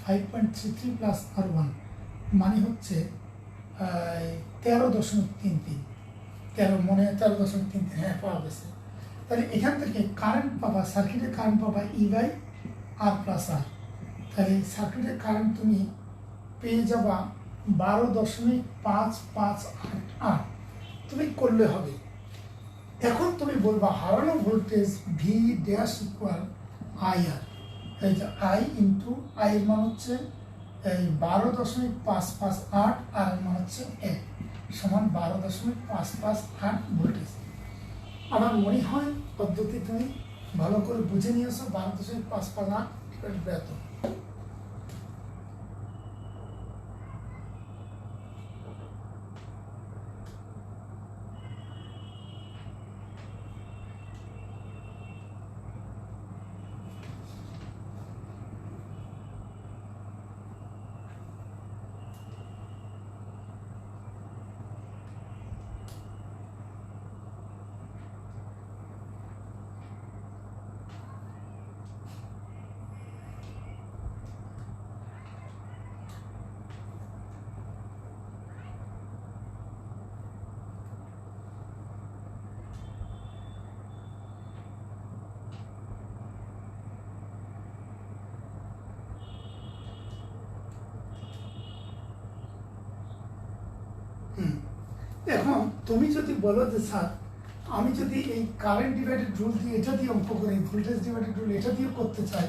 5.33 plus R1 মানে হচ্ছে 13.33, মনে হয় 13.33, হ্যাঁ পাওয়া গেছে। তাহলে এখান থেকে কারেন্ট পাবা, সার্কিটের কারেন্ট পাবা E/R প্লাস R। তাহলে সার্কিটের কারেন্ট তুমি পেয়ে যাবা 12.5588, তুমি করলে হবে। এখন তুমি বলবা হারানো voltage V dash equal IR, এই যে I ইন্টু I এর মান হচ্ছে এই 12.558 আর এর মান হচ্ছে 1 সমান 12.558 ভোল্টেজ। আমার মনে হয় পদ্ধতি তুমি ভালো করে বুঝে নিয়েছো। 12.558 বেতন। এখন তুমি যদি বলো যে স্যার আমি যদি এই কারেন্ট ডিভাইডেড রুল দিয়ে এটা দিয়ে অঙ্ক করি, ভোল্টেজ ডিভাইডেড রুল এটা দিয়ে করতে চাই,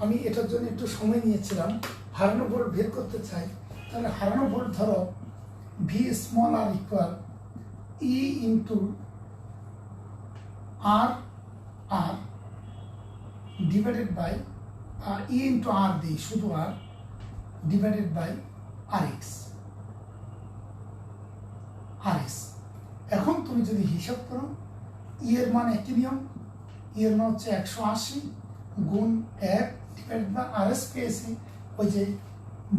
আমি এটার জন্য একটু সময় নিয়েছিলাম, হারানো ভোল্ট বের করতে চাই, তাহলে হারানো ভোল্ট ধরো V small r equal E into R divided by E into R দিই, শুধু R ডিভাইডেড বাই RX। এখন তুমি যদি হিসাব করো ই এর মান একই নিয়ম, ই এর মান হচ্ছে 180 গুণ 1 ডিভাইডেড বাই RS পেয়েছি, ওই যে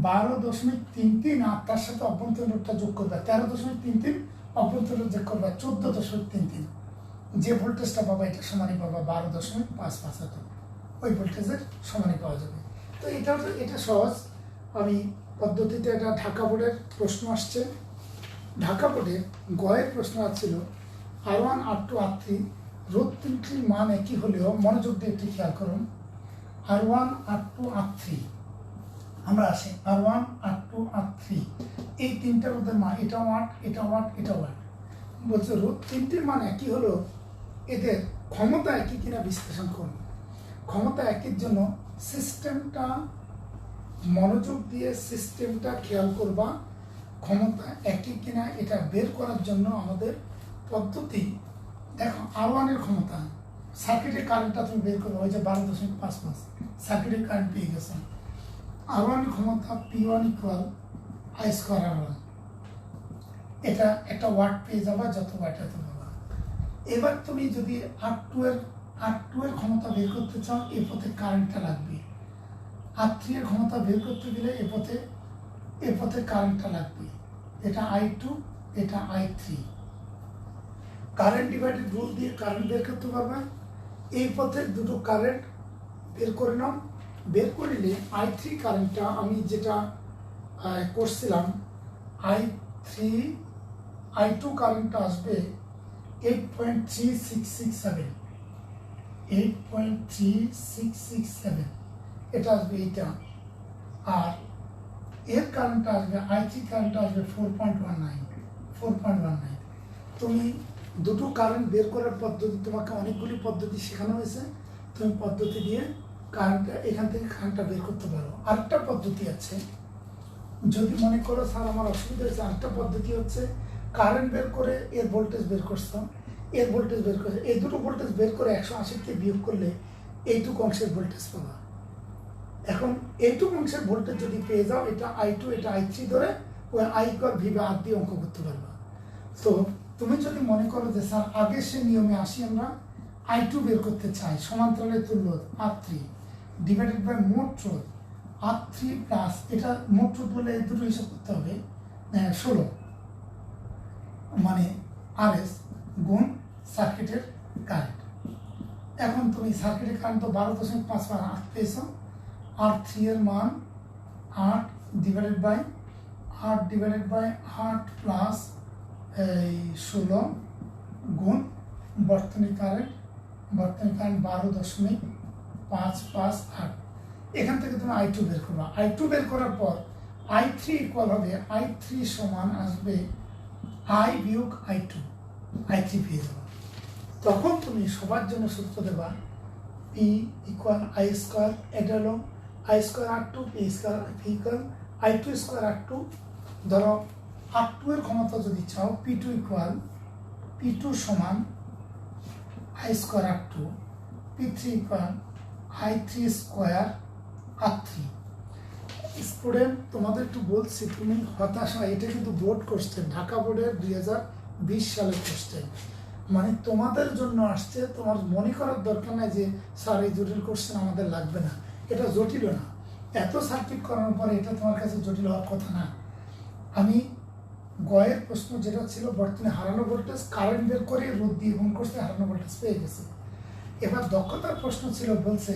12.33 আর তার সাথে অভ্যন্তরীণ রোধটা যোগ করবে 13.33, অভ্যন্তরীণ যোগ করবে 14.33, যে ভোল্টেজটা পাবা এটা সমানই পাবা 12.558, ওই ভোল্টেজের সমানই পাওয়া যাবে। তো এটা সহজ। আমি পদ্ধতিতে, এটা ঢাকা বোর্ডের প্রশ্ন আসছে, ঢাকা বোর্ডে গয়ের প্রশ্ন আসছিল R1 R2 R3 রোধ তিনটির মান একই হলেও, মনোযোগ দিয়ে একটি খেয়াল করুন, R1 R2 R3 আমরা আসি R1 R2 R3 এই তিনটা রোধের মান, এটা ওয়াট, এটা ওয়াট, এটা ওয়াট, বলছে রোধ তিনটির মান একই হলেও এদের ক্ষমতা একই কিনা বিশ্লেষণ করুন। ক্ষমতা একই জন্য সিস্টেমটা মনোযোগ দিয়ে সিস্টেমটা খেয়াল করবা, ক্ষমতা একই কিনা এটা বের করার জন্য আমাদের পদ্ধতি দেখো। R1 এর ক্ষমতা, সার্কিটের কারেন্টটা তুমি বের করবে, ওই যে 12.55 সার্কিটের কারেন্ট পেয়ে গেছে। R1 এর ক্ষমতা P1 equal I square R1, এটা একটা ওয়াট পেয়ে যাবা, যত ওয়াট এত পাবা। এবার তুমি যদি R2 এর ক্ষমতা বের করতে চাও এই পথে কারেন্টটা লাগবে, R3 এর ক্ষমতা বের করতে গেলে এ পথে কারেন্টটা লাগবে। এটা I2, এটা I3। কারেন্ট ডিভাইডেড রুল দিয়ে কারেন্ট বের করতে পারবে। এই পথের দুটো কারেন্ট বের করে নাও। বের করিলে I3 কারেন্টটা আমি যেটা করছিলাম, I2 কারেন্টটা আসবে 8.3667, 8.3667 এটা আসবে এইটা। আর এর কারেন্টটা আসবে, I3 কারেন্টটা আসবে 4.19। তুমি দুটো কারেন্ট বের করার পদ্ধতি, তোমাকে অনেকগুলি পদ্ধতি শেখানো হয়েছে, তুমি পদ্ধতি দিয়ে কারেন্টটা এখান থেকে কারেন্টটা বের করতে পারো। আরেকটা পদ্ধতি আছে, যদি মনে করো স্যার আমার অসুবিধা হয়েছে, আরেকটা পদ্ধতি হচ্ছে কারেন্ট বের করে এর ভোল্টেজ বের করতাম, এর ভোল্টেজ বের করে এই দুটো ভোল্টেজ বের করে 180 বিয়োগ করলে এইটুকু অংশের ভোল্টেজ পাবা। এখন এইটুকু অংশের ভোল্টেজ যদি পেয়ে যাও, এটা I2 এটা I3 ধরে ওই I/V/R দিয়ে অঙ্ক করতে পারবা। তো তুমি যদি মনে করো যে স্যার আগে সে নিয়মে আসি, আমরা I2 বের করতে চাই, সমান্তরালের তুল্য R3 ডিভাইডেড বাই মোট রোধ R3 প্লাস এটা মোট রোধ বলে এই দুটো হিসাব করতে হবে 16 মানে RS গুণ সার্কিটের কারেন্ট। এখন তুমি সার্কিটের কারেন্ট তো 12.5 পেয়েছ, R3 এর মান 8 ডিভাইডেড বাই 8 প্লাস 16 গুণ বর্তনী কারেন্ট 12.558। এখান থেকে তুমি I2 বের করবা। I2 বের করার পর I3 ইকুয়াল হবে, I3 সমান আসবে I বিয়োগ I2, I3 পেয়ে যাবা। তখন তুমি সবার জন্য সূত্র দেবা P ইকুয়াল I স্কোয়ার, এটা হলো I square R2, P square P equal I2 square R2। ধরো R2 এর ক্ষমতা যদি চাও, P2 ইকুয়াল P2 সমান I square R2, P3 equal I3 square R3। Student তোমাদের একটু বলছি, তুমি হতাশ হয়, এটা কিন্তু বোর্ড কোশ্চেন, ঢাকা বোর্ডের 2020 সালের কোশ্চেন, মানে তোমাদের জন্য আসছে। তোমার মনে করার দরকার নাই যে স্যার এই জটিল কোশ্চেন আমাদের লাগবে না, এটা জটিল না। এত সার্কিট করানোর পরে এটা তোমার কাছে জটিল হওয়ার কথা না। আমি গয়ের প্রশ্ন যেটা ছিল, বর্তমানে হারানো ভোল্টেজ কারেন্ট বের করে রোধ দিয়ে গুণ করতে হারানো ভোল্টেজ পেয়ে গেছে। এবার দক্ষতার প্রশ্ন ছিল, বলছে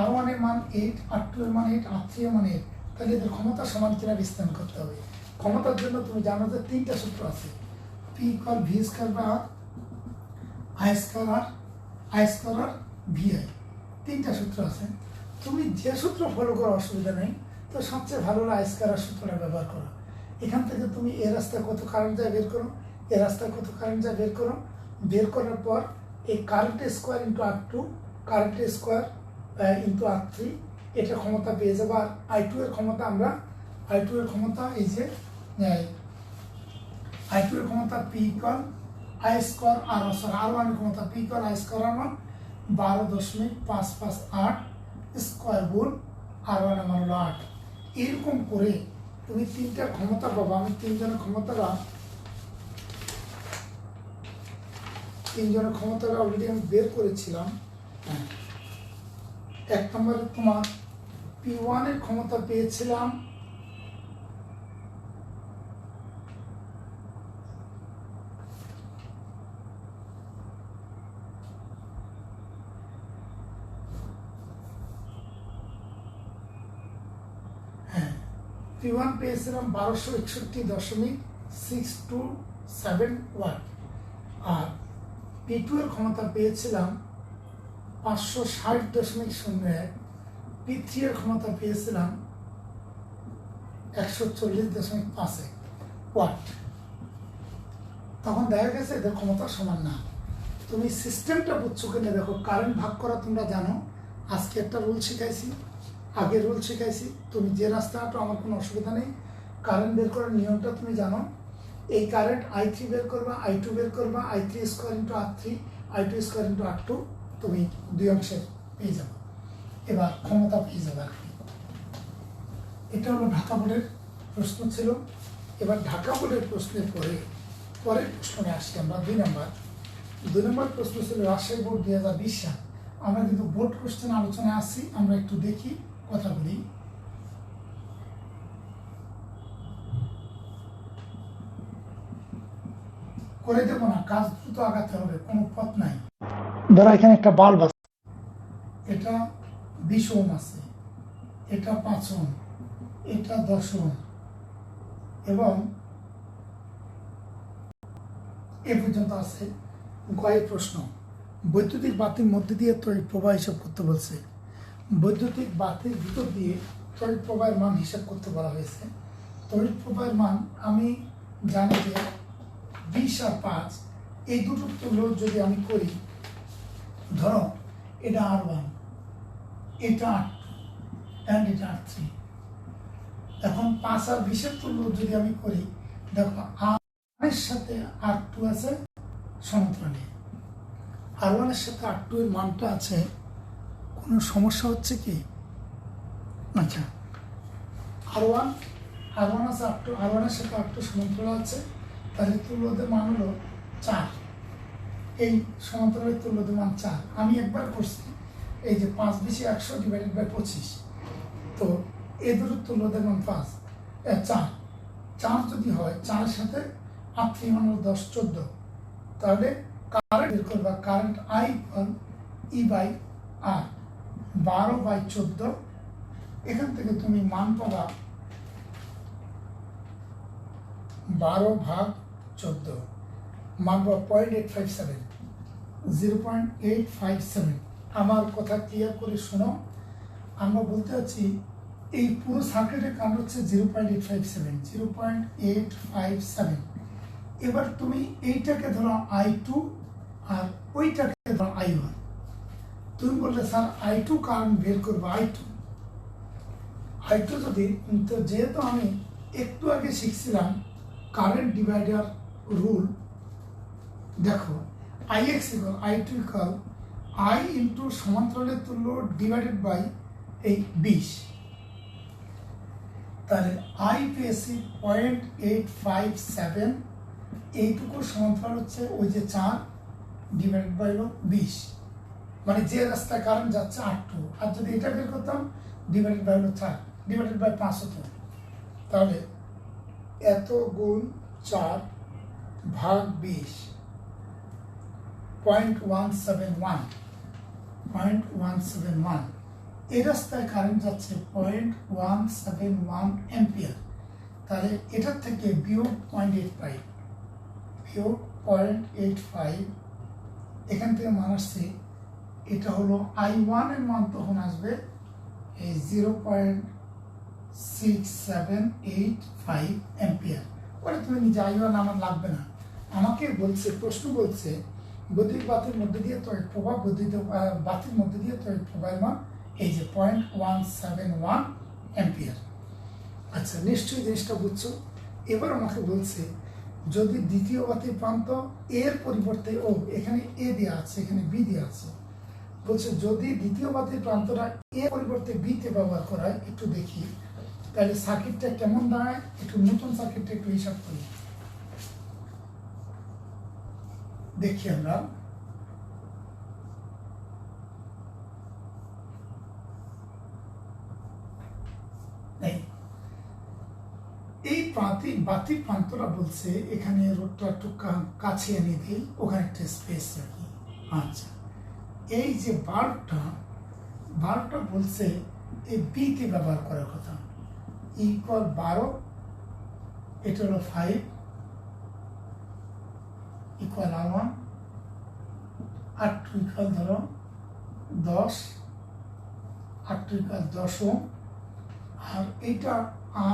R1 এর মান 8, R2 এর মান 8, R3 এর মান 8, তাহলে এদের ক্ষমতা সমান কিনা বিস্তার করতে হবে। ক্ষমতার জন্য তুমি জানো যে 3টা সূত্র আছে, P equal V square by R, I square আর VI, 3টা সূত্র আছে। তুমি যে সূত্র ফলো করো অসুবিধা নেই, তো সবচেয়ে ভালো হলো I স্কয়ার আর সূত্রটা ব্যবহার করো। এখান থেকে তুমি এ রাস্তায় কত কারেন্ট যায় বের করো, এ রাস্তায় কত কারেন্ট যায় বের করো। বের করার পর এই কারেন্টের স্কোয়ার ইন্টু R2, কারেন্টের স্কোয়ার ইন্টু R3, এটা ক্ষমতা পেয়ে যাবো। আর I2 এর ক্ষমতা এই যে I2 এর ক্ষমতা P equal I square R1 এর ক্ষমতা P equal I square R1 12.558 square গুণ R1 এর মান হলো 8। এরকম করে তুমি 3টা ক্ষমতা পাবো। আমি 3জনের ক্ষমতাটা অলরেডি আমি বের করেছিলাম। 1 নম্বরে তোমার P1 এর ক্ষমতা পেয়েছিলাম 1261.627 ওয়াট, আর P2 এর ক্ষমতা পেয়েছিলাম 560.01, P3 এর ক্ষমতা পেয়েছিলাম 140.51 ওয়াট। তখন দেখা গেছে এদের ক্ষমতা সমান না। তুমি সিস্টেমটা বুঝছো কিনা দেখো। কারেন্ট ভাগ করা তোমরা জানো, আজকে একটা রুল শিখাইছি, আগের রুল শিখাইছি। তুমি যে রাস্তা হাঁটো আমার কোনো অসুবিধা নেই। কারেন্ট বের করার নিয়মটা তুমি জানো। এই কারেন্ট I3 বের করবা, I2 বের করবা, I3 square into R3, I2 square into R2, তুমি 2 অংশে পেয়ে যাবে। এবার ক্ষমতা পেয়ে যাবে আর কি। এটা হলো ঢাকা বোর্ডের প্রশ্ন ছিল। এবার ঢাকা বোর্ডের প্রশ্নের পরের প্রশ্নে আসি আমরা 2 নম্বর। 2 নম্বর প্রশ্ন ছিল রাজশাহী বোর্ড 2020 সাল। আমরা কিন্তু বোর্ড কোশ্চেন আলোচনায় আসছি, আমরা একটু দেখি কথাগুলি। করে দেবো না, কাজ দ্রুত আগাতে হবে, কোনো পথ নাই। ধরো এখানে একটা বাল্ব আছে, এটা 20 ওহম আছে, এটা 5 ওহম, এটা 10 ওহম, এবং এ পর্যন্ত আছে। গয়ের প্রশ্ন, বৈদ্যুতিক বাতির মধ্যে দিয়ে তড়িৎ প্রবাহ হিসাব করতে বলছে। বৈদ্যুতিক বাতির ভিতর দিয়ে তড়িৎ প্রবাহের মান হিসাব করতে বলা হয়েছে। তড়িৎ প্রবাহের মান আমি জানি যে 20 আর 5, এই দুটো তুল্য যদি আমি করি, ধরো এটা R1, এটা R2 অ্যান্ড এটা R3। এখন 5 আর 20 তুল্য যদি আমি করি, দেখো R1 এর সাথে R2 আছে সমান্তরালে, R1 এর সাথে R2 এর মানটা আছে, কোনো সমস্যা হচ্ছে কি? আচ্ছা, R1 আছে R1 এর সাথে R2 সমান্তরাল আছে, তাহলে তুল্যদের মান হলো 4। এই সমান্তরালের তুল্যদের মান 4। আমি একবার করছি, এই যে 5 বেশি 100 ডিভাইডেড বাই 25, তো এই দুটো তুল্যদের মান 4 যদি হয়, 4 এর সাথে 8 মান হলো 10, 14। তাহলে কারেন্ট বের করবা, current I equal E by R, 12 by 14। এখান থেকে তুমি মান পাবা 12 ভাগ 14, মান পাবা 0.857, 0.857। আমার কথা ক্লিয়ার করে শোনো, আমরা বলতে চাচ্ছি এই পুরো সার্কিটের কারেন্ট হচ্ছে 0.857। এবার তুমি এইটাকে ধরো I2 আর ওইটাকে ধরো I1। তুমি বললে স্যার I2 কারেন্ট বের করবো, I2 যদি, তো যেহেতু আমি একটু আগে শিখছিলাম কারেন্ট ডিভাইডার রুল, দেখো IX equal I2 equal I into সমান্তরালের তুল্য ডিভাইডেড বাই এই 20। তাহলে I পেয়েছি 0.857, এইটুকু সমান্তরাল হচ্ছে ওই যে 4 ডিভাইডেড বাই 20, মানে যে রাস্তায় কারেন্ট যাচ্ছে R2, আর যদি এটা বের করতাম ডিভাইডেড বাই 4 ডিভাইডেড বাই 5 হতো। তাহলে এত গুণ 4 ভাগ 20, 0.171। এই রাস্তায় কারেন্ট যাচ্ছে 0.171 অ্যাম্পিয়ার। তাহলে এটার থেকে বিয়োগ 0.85, এখান থেকে মান আসছে, এটা হলো I1 এর মান তখন আসবে এই 0.6785 অ্যাম্পিয়ার। ওটা তুমি নিজে I1 আমার লাগবে না, আমাকে বলছে, প্রশ্ন বলছে বৈদ্যুতিক বাতির মধ্যে দিয়ে তড়িৎ প্রবাহ, বৈদ্যুতিক বাতির মধ্যে দিয়ে তড়িৎ প্রবাহের মান এই যে 0.171 অ্যাম্পিয়ার। আচ্ছা, নিশ্চয়ই জিনিসটা বুঝছো। এবার আমাকে বলছে যদি দ্বিতীয় বাতির প্রান্ত এর পরিবর্তে, এখানে এ দেওয়া আছে, এখানে বি দেওয়া আছে, বলছে যদি দ্বিতীয় বাতির প্রান্তটা এ পরিবর্তে বি তে ব্যবহার করা হয়, একটু দেখি তাহলে সার্কিটটা কেমন দাঁড়ায়। একটু নতুন সার্কিটটা একটু হিসাব করি, দেখি আমরা। এই বাতির প্রান্তটা বলছে এখানে রোডটা একটু কাছে এনে দিই, ওখানে একটা স্পেস রাখি। আচ্ছা, এই যে বাল্বটা বলছে এই বিতে ব্যবহার করার কথা, ইকুয়াল 12, এটা হলো 5 ইকুয়াল R1, R2 ইকুয়াল ধরো 10, R2 ইকুয়াল 10 ওহম, আর এইটা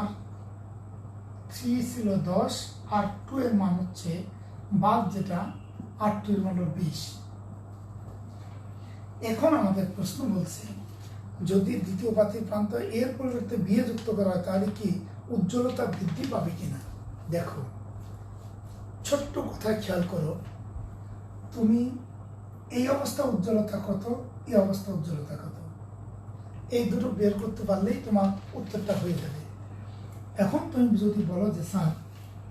R3 ছিল 10, R2 এর মান হচ্ছে বাল্ব যেটা, R2 এর মান হলো 20। এখন আমাদের প্রশ্ন বলছে যদি দ্বিতীয় বাতির প্রান্ত এর পরিবর্তে বিয়ে যুক্ত করা হয়, তাহলে কি উজ্জ্বলতা বৃদ্ধি পাবে কিনা। দেখো, ছোট্ট কথায় খেয়াল করো, তুমি এই অবস্থা উজ্জ্বলতা কত, এই অবস্থা উজ্জ্বলতা কত, এই দুটো বের করতে পারলেই তোমার উত্তরটা হয়ে যাবে। এখন তুমি যদি বলো যে স্যার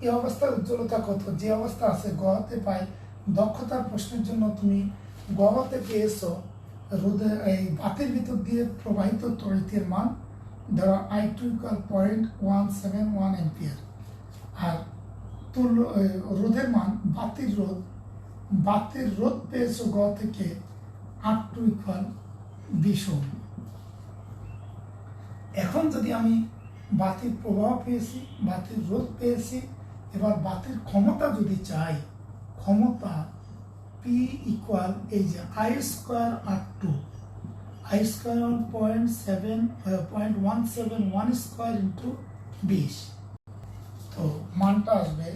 এই অবস্থায় উজ্জ্বলতা কত, যে অবস্থা আছে গতে পাই দক্ষতার প্রশ্নের জন্য তুমি গতে পেয়েছো রোদে এই বাতির ভিতর দিয়ে প্রবাহিত তড়িতের মান ধরো I2 = 0.171 অ্যাম্পিয়ার, আর তুল্য রোধের মান বাতির রোধ পেয়েছো গ থেকে R2 = 20 ওহম। এখন যদি আমি বাতির প্রবাহ পেয়েছি, বাতির রোধ পেয়েছি, এবার বাতির ক্ষমতা যদি চাই, ক্ষমতা P = এই যে I² R2, I² 0.171 square into 20, তো মানটা আসবে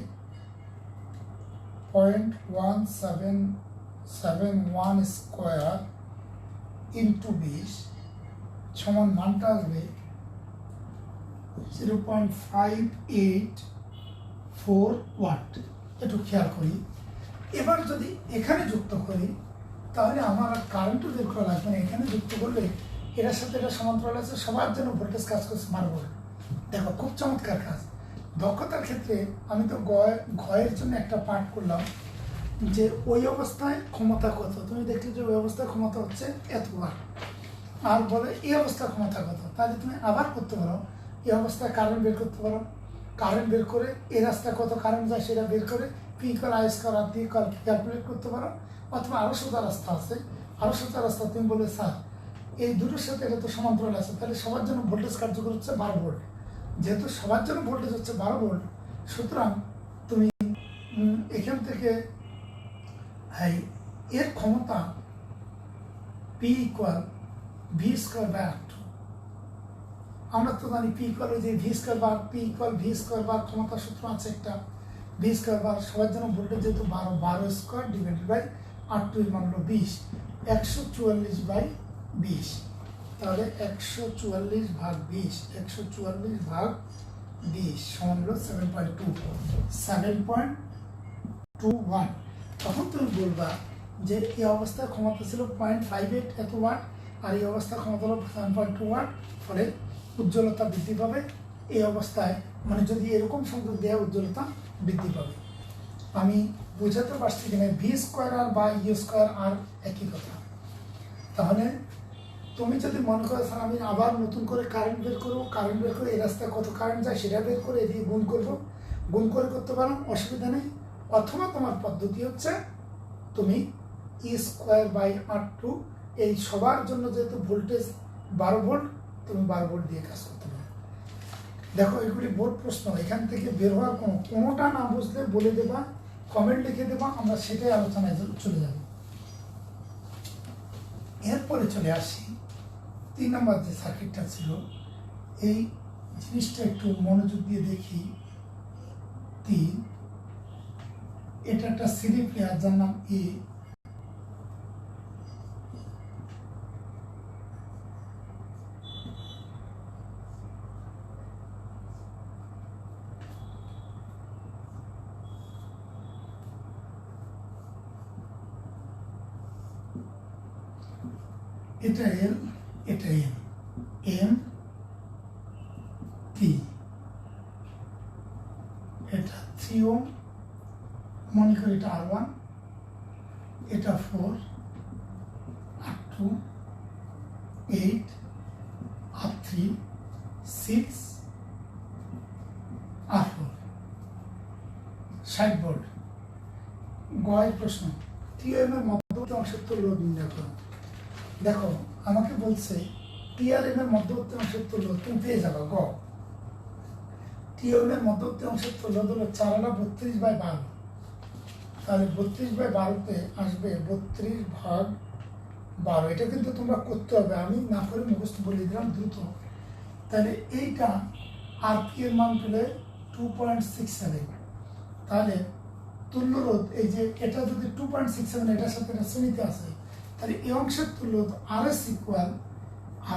0.1771 স্কয়ার ইন্টু 20 সমান মানটা আসবে 0.584 ওয়াট। একটু খেয়াল করি, এবার যদি এখানে যুক্ত করি তাহলে আমার আর কারেন্টও বের করা লাগবে না। এখানে যুক্ত করলে এটার সাথে এটা সমান্তরাল আছে, সবার জন্য ভোল্টেজ কাজ করছে 12 ভোল্ট। দেখো খুব চমৎকার কাজ। দক্ষতার ক্ষেত্রে আমি তো ঘয়ের জন্য একটা পাঠ করলাম যে ওই অবস্থায় ক্ষমতা কত, তুমি দেখলে যে ওই অবস্থায় ক্ষমতা হচ্ছে এত ওয়াট, আর বলে এই অবস্থায় ক্ষমতা কত, তাহলে তুমি আবার করতে পারো, এই অবস্থায় কারেন্ট বের করতে পারো, কারেন্ট বের করে এই রাস্তায় কত কারেন্ট যায় সেটা বের করে P = I² R দিয়ে ক্যালকুলেট করতে পারো। অথবা আরও সোজা রাস্তা আছে, আরও সোজা রাস্তা তুমি বলে স্যার এই দুটোর সাথে এটা তো সমান্তরাল আছে, তাহলে সবার জন্য ভোল্টেজ কার্যকর হচ্ছে 12 ভোল্ট। যেহেতু সবার জন্য ভোল্টেজ হচ্ছে 12 ভোল্ট, সুতরাং তুমি এখান থেকে এর ক্ষমতা P = V²/R2। আমরা তো জানি P = যে V²/R, P = V² ক্ষমতা সূত্র আছে একটা, V² সবার জন্য ভোল্টেজ যেহেতু 12² /R2 এর মান হলো 20, 144/20, তাহলে 144/20 সমান হলো 7.21। তখন তুমি বলবা যে এই অবস্থায় ক্ষমতা ছিল 0.58 এত ওয়াট, আর এই অবস্থায় ক্ষমতা হলো 7.2 ওয়াট, ফলে উজ্জ্বলতা বৃদ্ধি পাবে। এই অবস্থায় মানে যদি এরকম সংযোগ দেওয়া উজ্জ্বলতা বৃদ্ধি পাবে। আমি বোঝাতে পারছি কিনা, V² বা U² একই কথা। তাহলে তুমি যদি মনে করো স্যার আমি আবার নতুন করে কারেন্ট বের করবো, কারেন্ট বের করে এই রাস্তায় কত কারেন্ট যায় সেটা বের করে এদিকে গুণ করবো, গুণ করে করতে পারো, অসুবিধা নেই। অথবা তোমার পদ্ধতি হচ্ছে তুমি E²/R2, এই সবার জন্য যেহেতু ভোল্টেজ 12 ভোল্ট, তুমি 12 ভোল্ট দিয়ে কাজ করতে পারো। দেখো এগুলি বোর্ড প্রশ্ন, এখান থেকে বের হওয়ার কোনোটা না বুঝলে বলে দেবা, কমেন্ট লিখে দেবা, আমরা সেটাই আলোচনায় চলে যাব। এরপরে চলে আসি 3 নম্বর যে সার্কিটটা ছিল, এই জিনিসটা একটু মনোযোগ দিয়ে দেখি। 3, এটা একটা সিডি প্লেয়ার যার নাম A, এটা L, এটা M, T, এটা 3 ওহম, মনে করি এটা R1, এটা 4, R2, 8, R3, 6, R4, 60 ভোল্ট। গয়ের প্রশ্ন, 3 ওহম এর মধ্যবর্তী অংশের তুল্য নির্ণয় করো। দেখো আমাকে বলছে TRM এর মধ্যবর্তী অংশের তুল্য, তুমি পেয়ে যাবে গ। TRM এর মধ্যবর্তী অংশের তুল্য হলো 4/32/12, তাহলে 32/12-তে আসবে 32/12। এটা কিন্তু তোমরা করতে হবে, আমি না করে মুখস্থ বলে দিলাম দ্রুত। তাহলে এইটা RP এর মান পেলে 2.67, তাহলে তুল্য রোধ এই যে এটা যদি 2.67 এটার সাথে এটা শ্রেণীতে আছে, তাহলে এই অংশের তুল্য RS =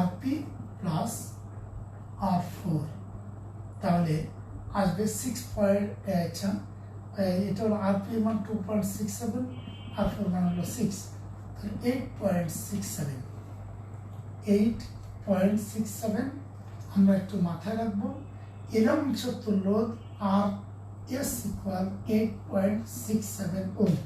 RP + R4, তাহলে আসবে 6. এটা হলো RP এর মান 2.67, R4 মান হলো 6, তাহলে 8.67 আমরা একটু মাথায় রাখবো। এর অংশের তুল্য RS = 8.67 ওহম।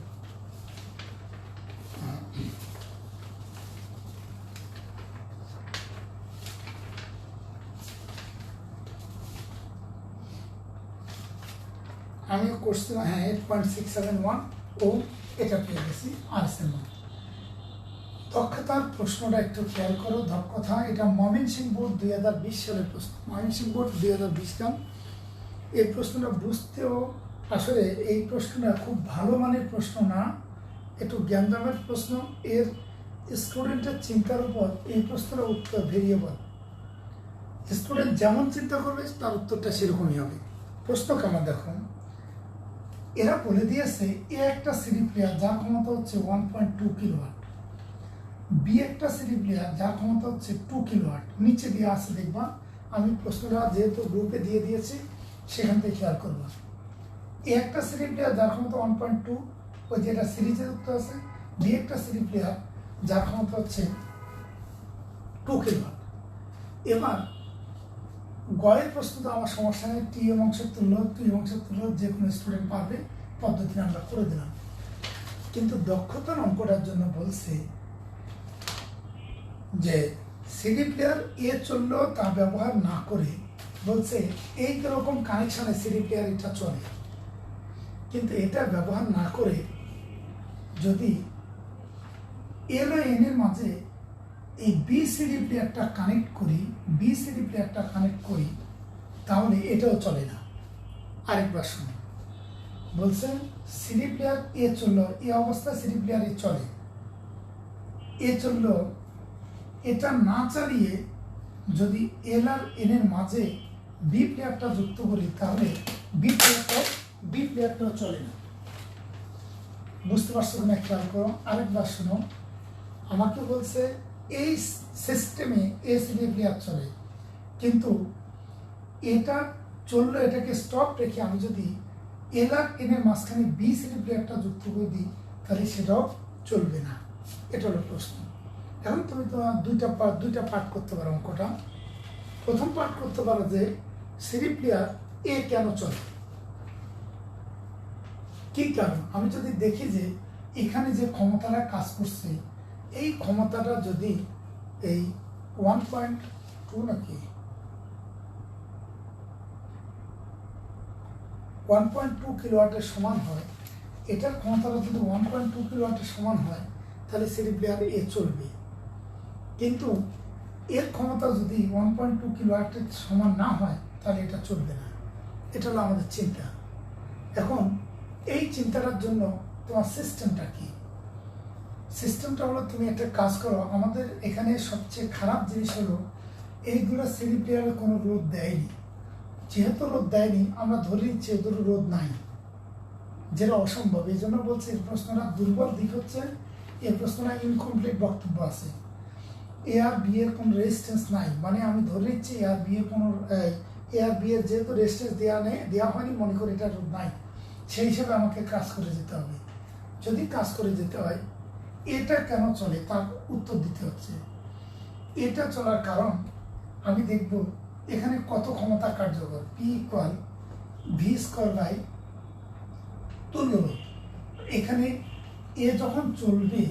আমি করছিলাম, হ্যাঁ 8.671 ওম, এটা পেয়ে গেছি আরএসের মান। দক্ষতার প্রশ্নটা একটু খেয়াল করো, দক্ষতা এটা ময়মনসিংহ বোর্ড 2020 সালের প্রশ্ন, ময়মনসিংহ বোর্ড 2020 সাল। এই প্রশ্নটা বুঝতেও আসলে এই প্রশ্নটা খুব ভালো মানের প্রশ্ন না, একটু জ্ঞানদামের প্রশ্ন। এর স্টুডেন্টের চিন্তার উপর এই প্রশ্নটা উত্তর ভেরিয়েবল, স্টুডেন্ট যেমন চিন্তা করবে তার উত্তরটা সেরকমই হবে। প্রশ্ন কেমন দেখো, এরা বলে দিয়েছে এ একটা সিডি প্লেয়ার যার ক্ষমতা হচ্ছে 1.2 কিলোওয়াট, বি একটা সিডি প্লেয়ার যার ক্ষমতা হচ্ছে 2 কিলোওয়াট। নিচে দিয়ে আছে দেখবা, আমি প্রশ্নটা যেহেতু গ্রুপে দিয়ে দিয়েছি সেখান থেকে খেয়াল করবা। এ একটা সিডি প্লেয়ার যার ক্ষমতা 1.2, ওই যে এটা সিরিজের উত্তর আছে। বি একটা সিডি প্লেয়ার যার ক্ষমতা হচ্ছে 2 কিলোওয়াট। এবার গয়ের প্রশ্ন তো আমার সমস্যা নেই, টি এম অংশের তুল্য, টি এম অংশের তুল্য যে কোনো স্টুডেন্ট পারবে, পদ্ধতি আমরা করে দিলাম। কিন্তু দক্ষতার অঙ্কটার জন্য বলছে যে সিডি প্লেয়ার এ চললেও তা ব্যবহার না করে, বলছে এই রকম কানেকশনে সিডি প্লেয়ার এটা চলে, কিন্তু এটা ব্যবহার না করে যদি এল ও এন এর মাঝে এই বি সিডি প্লেয়ারটা কানেক্ট করি, তাহলে এটাও চলে না। আরেকবার শুনুন, বলছেন সিডি প্লেয়ার এ চললো, এই অবস্থায় সিডি প্লেয়ার এ চলে, এ চললো, এটা না চালিয়ে যদি এল আর এন এর মাঝে বি প্লেয়ারটা যুক্ত করি, তাহলে বি প্লেয়ারটাও চলে না। বুঝতে পারছো কিনা খেয়াল করো। আরেকবার শোনো, আমাকে বলছে এই সিস্টেমে এ সিডি প্লেয়ার চলে, কিন্তু এটা চললো, এটাকে স্টপ রেখে আমি যদি এল আর এন এর মাঝখানে বি সিডি প্লেয়ারটা যুক্ত করে দিই, তাহলে সেটাও চলবে না। এটা হলো প্রশ্ন। এখন তুমি তোমার দুইটা পার্ট করতে পারো অঙ্কটা। প্রথম পার্ট করতে পারো যে সিডি প্লেয়ার এ কেন চলে, কি কারণ। আমি যদি দেখি যে এখানে যে ক্ষমতাটা কাজ করছে, এই ক্ষমতাটা যদি এই 1.2 নাকি 1.2 কিলোওয়াটের সমান হয়, এটার ক্ষমতাটা যদি 1.2 কিলোওয়াটের সমান হয়, তাহলে সিডি প্লেয়ার এ চলবে। কিন্তু এর ক্ষমতা যদি 1.2 কিলোওয়াটের সমান না হয়, তাহলে এটা চলবে না। এটা হলো আমাদের চিন্তা। এখন এই চিন্তাটার জন্য তোমার সিস্টেমটা কি? সিস্টেমটা হলো, তুমি একটা কাজ করো, আমাদের এখানে সবচেয়ে খারাপ জিনিস হলো এইগুলো সিডি প্লেয়ারে কোনো রোধ দেয়নি। যেহেতু রোধ দেয়নি, আমরা ধরে নিচ্ছি এদের রোধ নাই, যেটা অসম্ভব। এই জন্য বলছি এই প্রশ্নটা দুর্বল দিক হচ্ছে এই প্রশ্নটা ইনকমপ্লিট বক্তব্য আছে। এ আর বি এর কোনো রেজিস্ট্যান্স নাই, মানে আমি ধরে নিচ্ছি এ আর বি এর কোনো যেহেতু রেজিস্ট্যান্স দেওয়া হয়নি, মনে করি এটা রোধ নাই, সেই হিসাবে আমাকে কাজ করে যেতে হবে। যদি কাজ করে যেতে হয়, এটা কেন চলে তার উত্তর দিতে হচ্ছে। এটা চলার কারণ আমি দেখব এখানে কত ক্ষমতা কার্যকর, P equal V square by তুল্য রোধ। এখানে এ যখন চলবে,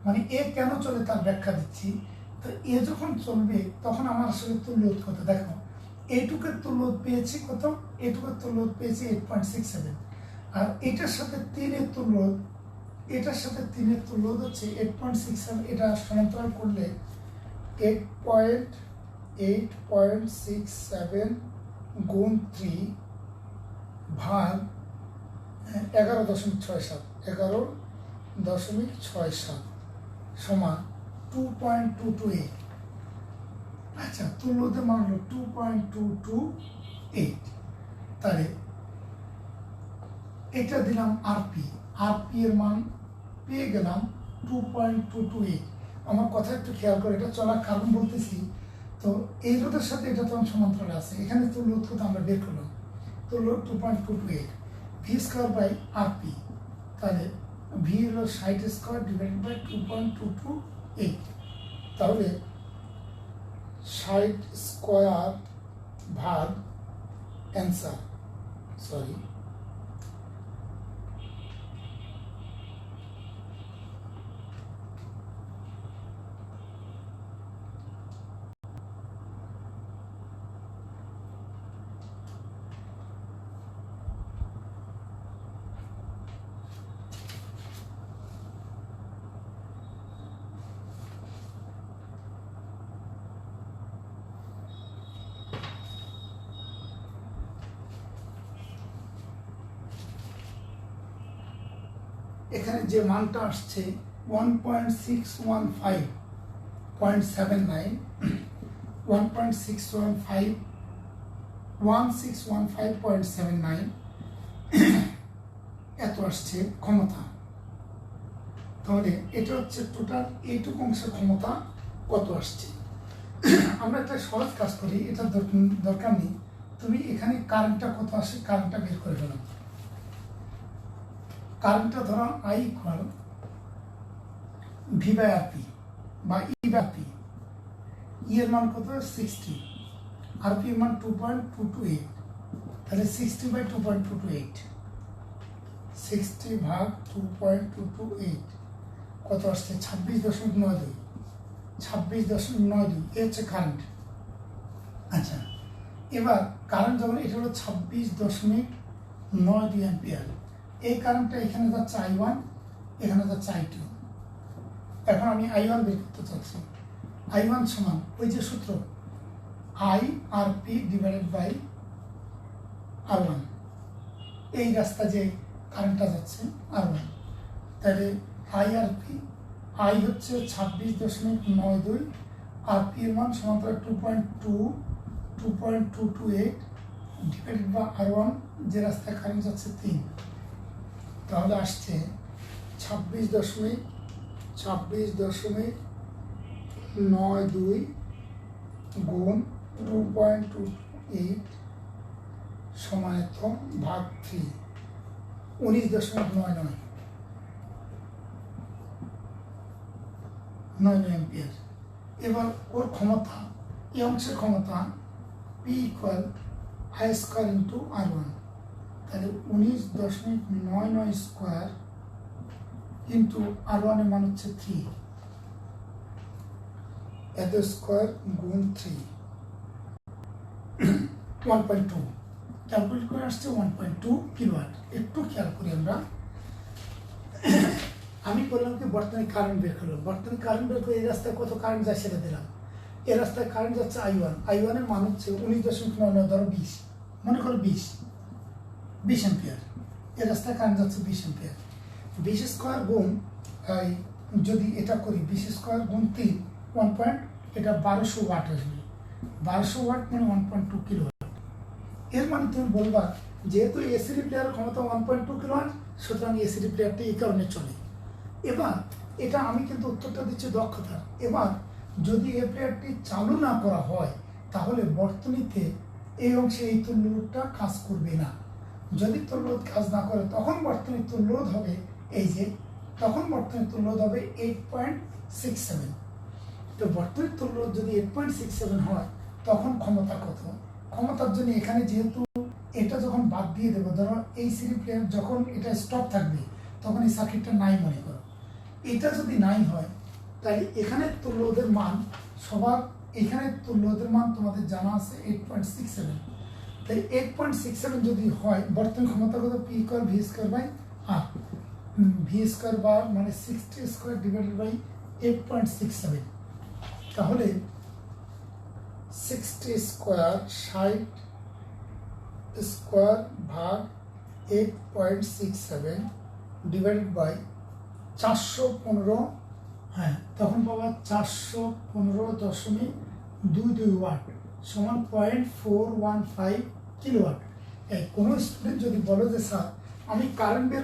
মানে এ কেন চলে তার ব্যাখ্যা দিচ্ছি। তো এ যখন চলবে তখন আমার আসলে তুল্য রোধ কত, দেখো এটুকের তুল্য রোধ পেয়েছি কত, এটুকের তুল্য রোধ পেয়েছি 8.67, আর এটার সাথে 3-এর তুল্য রোধ, এটার সাথে 3-এর তুল্য রোধ হচ্ছে 8.67। এটা সমান্তরাল করলে 8.67 গুণ 3 ভাগ 11.67, 11.67 সমান 2.228। আচ্ছা, তুল্যতে মান হলো 2.228। তাহলে এটা দিলাম আরপি এর মান পেয়ে গেলাম 2.228। আমার কথা একটু খেয়াল করে, এটা চলার কারণ বলতেছি। তো এই রোধের সাথে এটা তখন সমান্তরাল আছে, এখানে তুল্য রোধ কত আমরা বের করলাম, তুল্য 2.228 ভি স্কোয়ার বাই আরপি। তাহলে ভি হলো 60 স্কোয়ার ডিভাইডেড বাই 2.228, তাহলে 60 স্কোয়ার ভাগ অ্যান্সার, সরি এখানে যে মানটা আসছে 1.615.79 1615.79 এত আসছে ক্ষমতা। তাহলে এটা হচ্ছে টোটাল এইটুকু অংশের ক্ষমতা কত আসছে। আমরা একটা সহজ কাজ করি, এটা দরকার নেই, তুমি এখানে কারেন্টটা কত আসে কারেন্টটা বের করে ফেলো। কারেন্টটা ধরো I ইকুয়াল V/RP বা E/P। এর মান কত 60, RP এর মান 2.228, তাহলে 60/2.228, 60/2.228 কত আসছে 26.92, 26.92 এ হচ্ছে কারেন্ট। আচ্ছা, এবার কারেন্ট যখন এটা হলো 26.92 অ্যাম্পিয়ার, এই কারেন্টটা এখানে যাচ্ছে I1, এখানে যাচ্ছে I2। এখন আমি I1 বের করতে চাচ্ছি। I1 সমান ওই যে সূত্র IRP / R1, এই রাস্তা যে কারেন্টটা যাচ্ছে R1, তাহলে IRP, I হচ্ছে 26.92, RP এর মান সমান্তরাল 2.228 / R1, যে রাস্তায় কারেন্ট যাচ্ছে 3, তাহলে আসছে 26.92 গুণ 2.28 সমায়ত ভাগ 3, 19.99 অ্যাম্পিয়ার। এবার ওর ক্ষমতা, এই অংশের ক্ষমতা P equal I square into R1, তাহলে 19.99 স্কোয়ার ইন্টু R1 এর মান হচ্ছে 3, এত স্কোয়ার গুণ 3, 1.2 ক্যালকুলেট করে আসছে 1.2 কিলোওয়াট। একটু খেয়াল করি আমরা, আমি বললাম কি বর্তমানে কারেন্ট বের করলাম, বর্তমানে কারেন্ট বের করে এই রাস্তায় কত কারেন্ট যায় সেটা দিলাম। এই রাস্তায় কারেন্ট যাচ্ছে I1 এর মান হচ্ছে 19.99 ধরো 20, মনে করো 20 অ্যাম্পিয়ার, এই রাস্তায় কারেন্ট যাচ্ছে 20 অ্যাম্পিয়ার। 20 স্কোয়ার গুণ যদি এটা করি 20 স্কোয়ার গুণ 3, এটা 1200 ওয়াট আসবে। 1200 ওয়াট মানে 1.2 কিলোওয়াট। এর মানে তুমি বলবা যেহেতু এসি রিপ্লেয়ারের ক্ষমতা 1.2 কিলোওয়াট, সুতরাং এসি রিপ্লেয়ারটি এই কারণে চলে। এবার এটা আমি কিন্তু উত্তরটা দিচ্ছি দক্ষতার। এবার যদি এই প্লেয়ারটি চালু না করা হয় তাহলে বর্তনীতে এই অংশে এই তুল্য লোডটা কাজ করবে না। যদি তুল্য লোড কাজ না করে তখন বর্তনীর তুল্য লোড হবে এই যে, তখন বর্তনীর তুল্য লোড হবে 8.67। তো বর্তনীর তুল্য লোড যদি 8.67 হয় তখন ক্ষমতা কত? ক্ষমতার জন্য এখানে যেহেতু এটা যখন বাদ দিয়ে দেবো, ধরো এই সিরি প্লেয়ার যখন এটা স্টপ থাকবে তখন এই সার্কিটটা নাই মনে করো, এটা যদি নাই হয় তাহলে এখানে তুল্য লোডের মান সবার, এখানে তুল্য লোডের মান তোমাদের জানা আছে 8.67। তাই 8.67 যদি হয় বর্তমান ক্ষমতা কত? P equal V square by R, V square বা মানে 60 স্কোয়ার ডিভাইডেড বাই 8.67। তাহলে 60 স্কোয়ার 60 স্কোয়ার ভাগ 8.67 ডিভাইডেড বাই 415, হ্যাঁ তখন পাবা 415.22 ওয়াট সমান 0.415 কিলোওয়াট। কোনো স্টুডেন্ট যদি বলো যে স্যার আমি কারেন্ট বের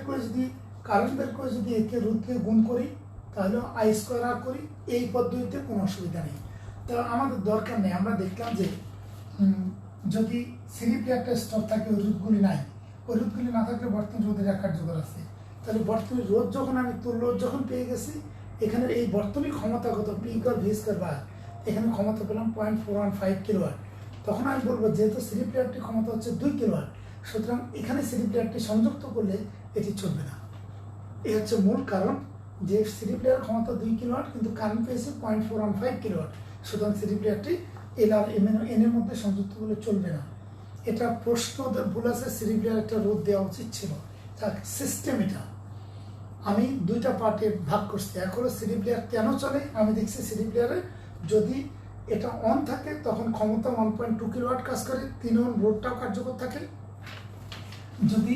করে যদি একে রুটকে গুণ করি তাহলে I স্কোয়ার R করি, এই পদ্ধতিতে কোনো অসুবিধা নেই। তো আমাদের দরকার নেই। আমরা দেখলাম যে যদি সিরি প্লেয়ারটা স্টপ থাকে, ওই রুটগুলি নাই, ওই রুটগুলি না থাকলে বর্তমান রোধের এক কার্যকর আছে। তাহলে বর্তমান রোধ যখন আমি তুল্য রোধ যখন পেয়ে গেছি, এখানে এই বর্তমানে ক্ষমতা কত? P equal V square by, এখানে ক্ষমতা পেলাম 0.415 কিলোওয়াট। তখন আমি বলবো যেহেতু সিরি প্লেয়ারটির ক্ষমতা হচ্ছে 2 কিলোওয়াট, সুতরাং এখানে সিরি প্লেয়ারটি সংযুক্ত করলে এটি চলবে না। এই হচ্ছে মূল কারণ যে সিরি প্লেয়ার ক্ষমতা 2 কিলোওয়াট কিন্তু কারেন্ট পেয়েছে 0.415 কিলোওয়াট, সুতরাং সিরি প্লেয়ারটি এল আর এম এর মধ্যে সংযুক্ত করলে চলবে না। এটা প্রশ্ন ওদের ভুল আছে, সিরি প্লেয়ার একটা রোধ দেওয়া উচিত ছিল। সিস্টেম এটা আমি দুইটা পার্টে ভাগ করছি। এক হলো সিরি প্লেয়ার কেন চলে, আমি দেখছি সিরি প্লেয়ারে যদি এটা অন থাকে তখন ক্ষমতা 1.2 কিলোওয়াট কাজ করে, 3 ওহম রোধটাও কার্যকর থাকে। যদি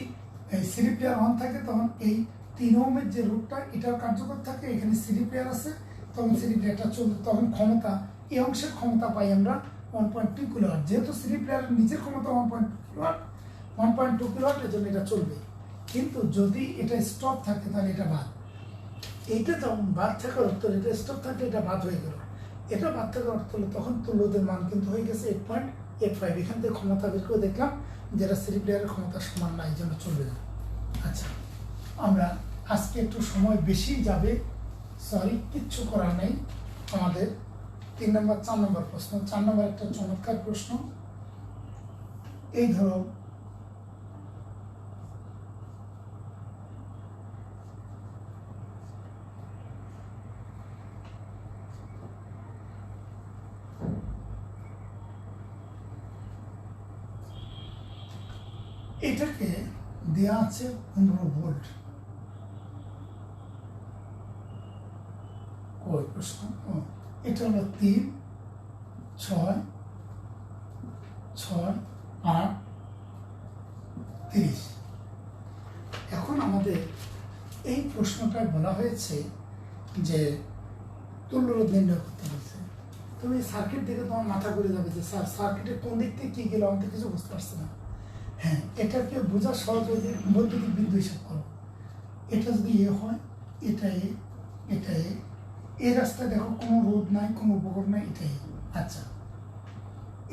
এই সিরি প্লেয়ার অন থাকে তখন এই 3 ওহমের যে রোধটা এটার কার্যকর থাকে, এখানে সিডি প্লেয়ার আছে, তখন সিডি প্লেয়ারটা চলবে, তখন ক্ষমতা এই অংশের ক্ষমতা পাই আমরা 1.2 কিলোওয়াট। যেহেতু সিডি প্লেয়ারের নিচের ক্ষমতা 1.2 কিলোওয়াট, এর জন্য এটা চলবে। কিন্তু যদি এটা স্টপ থাকে তাহলে এটা বাদ। এইটা যখন বাদ থাকার অর্থ, এটা স্টপ থাকলে এটা বাদ হয়ে গেল, এটা বাদ থাকার অর্থ হলো তখন তুল্যদের মান কিন্তু হয়ে গেছে 8.85। এখান থেকে ক্ষমতা বের করে দেখলাম যেটা সিডি প্লেয়ারের ক্ষমতা সমান না, এই জন্য চলবে না। আচ্ছা, আমরা আজকে একটু সময় বেশি যাবে, সরি, কিচ্ছু করার নেই। আমাদের 3 নম্বর 4 নম্বর প্রশ্ন। 4 নম্বর একটা চমৎকার প্রশ্ন। এই ধরো এটাকে দেয়া আছে 15 ভোল্ট। ওই প্রশ্ন, এটা হলো 3, 6, 6, 8, 30। এখন আমাদের এই প্রশ্নটায় বলা হয়েছে যে তুল্যরোধ নির্ণয় করতে বলছে। তুমি সার্কিট দেখে তোমার মাথা ঘুরে যাবে যে স্যার সার্কিটের কোন দিক থেকে কি গেল, আমি তো কিছু বুঝতে পারছি না। হ্যাঁ, এটাকে বোঝা সহজ হয়ে বৈদ্যুতিক বিন্দু হিসাব করো। এটা যদি এ হয়, এটা এ, এটা এ, এই রাস্তায় দেখো কোনো রোদ নাই, কোনো উপকরণ নাই, এটা এ। আচ্ছা,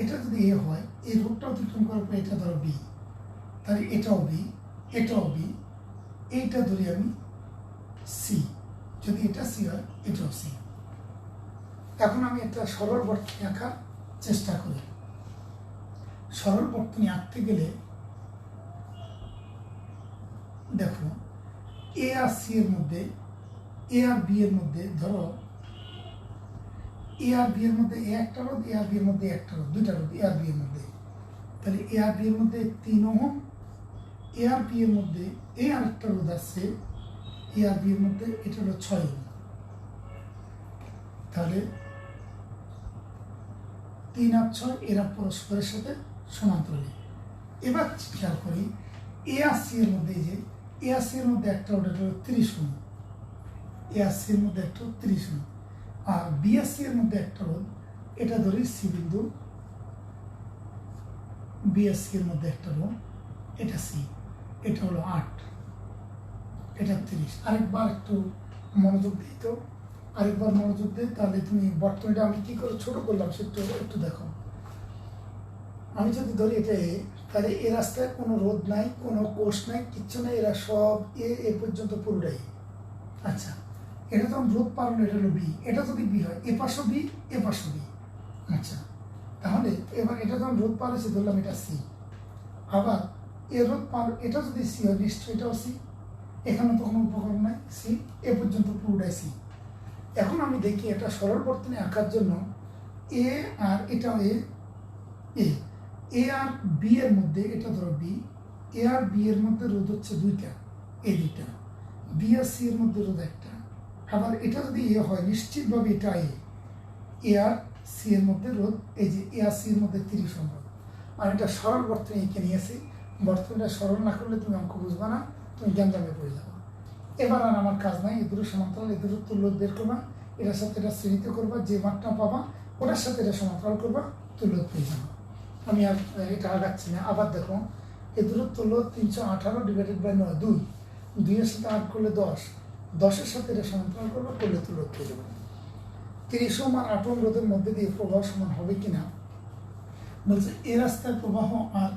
এটা যদি এ হয়, এই রোদটা অতিক্রম করার পর এটা ধরো বি, তাহলে এটাও বি, এটাও বি, এইটা ধরি আমি সি। যদি এটা সি হয়, এটাও সি। এখন আমি একটা সরল বর্তনী আঁকার চেষ্টা করি। সরল বর্তনী আঁকতে গেলে দেখো এ আর সি এর মধ্যে, এ আর বি এর মধ্যে, ধরো এ আর বি এর মধ্যে এ একটা রোধ, এ আর বি এর মধ্যে একটা রোধ, দুইটা রোধ এ আর বি এর মধ্যে। তাহলে এ আর বি এর মধ্যে 3 ওহম, এ আর বি এর মধ্যে এই আরেকটা রোধ আছে, এ আর বি এর মধ্যে এটা হলো 6 ওহম। তাহলে 3 আর 6 এরা পরস্পরের সাথে সমান্তরাল। এবার খেয়াল করি এ আর সি এর মধ্যে, যে এ আর সি এর মধ্যে একটা রোধ, এটা হলো 30 ওহম, এ আর সি এর মধ্যে একটা 30 ওহম। আর বি আর সি এর মধ্যে একটা রোধ, এটা ধরি সি বিন্দু, বি আর সি এর মধ্যে একটা রোধ, এটা সি, এটা হলো 8, এটা 30। আরেকবার একটু মনোযোগ দিই তো, আরেকবার মনোযোগ দিই, তাহলে তুমি বর্তনীটা আমি কি করে ছোট করলাম সেটা একটু দেখো। আমি যদি ধরি এটা এ, তাহলে এ রাস্তায় কোনো রোধ নাই, কোনো কোষ নাই, কিচ্ছু নাই, এরা সব এ পর্যন্ত পুরোটাই। আচ্ছা, এটা যখন রোধ পার হলো, এটা হলো বি, এটা যদি বি হয়, এ পাশও বি, এ পাশও বি। আচ্ছা, তাহলে এবার এটা যখন রোধ পার হয়েছে ধরলাম এটা সি, আবার এ রোধ পার, এটা যদি সি হয় নিশ্চয়ই এটাও সি, এখানে তো কোনো উপকরণ নাই, সি, এ পর্যন্ত পুরোটাই সি। এখন আমি দেখি এটা সরল বর্তনী আঁকার জন্য এ আর এটাও এ, এ আর বি এর মধ্যে, এটা ধরো বি, এ আর বি এর মধ্যে রোধ হচ্ছে 2টা, এই 2টা, বি আর সি এর মধ্যে রোধ একটা। আবার এটা যদি এ হয় নিশ্চিতভাবে এটা এ আর সি এর মধ্যে রোধ, এই যে এ আর সি এর মধ্যে 30 ওহম রোধ। আর এটা সরল বর্তনী এঁকে নিয়েছি। বর্তনীটা সরল না করলে তুমি অঙ্ক বুঝবা না, তুমি গ্যাঞ্জামে পড়ে যাবো। এবার আর আমার কাজ নাই, এ দুটো সমান্তরাল, এ দুটো তুল্য বের করবা, এটার সাথে এটা শ্রেণীতে করবা, যে মানটা পাবা ওটার সাথে এটা সমান্তরাল করবা, তুল্য পেয়ে যাবো। আমি আর এটা আগাচ্ছি না। আবার দেখো এ দুটো তুল্য 318 ডিভাইডেড বাই 9, 2, 2 এর সাথে 8 করলে 10, 10-এর সাথে এটা সমান্তরাল করবা, করলে তুল্য পেয়ে যাবো। 30 ওহম আর 8 ওহম রোধের মধ্যে দিয়ে প্রবাহ সমান হবে কিনা বলছে। এ রাস্তায় প্রবাহ আর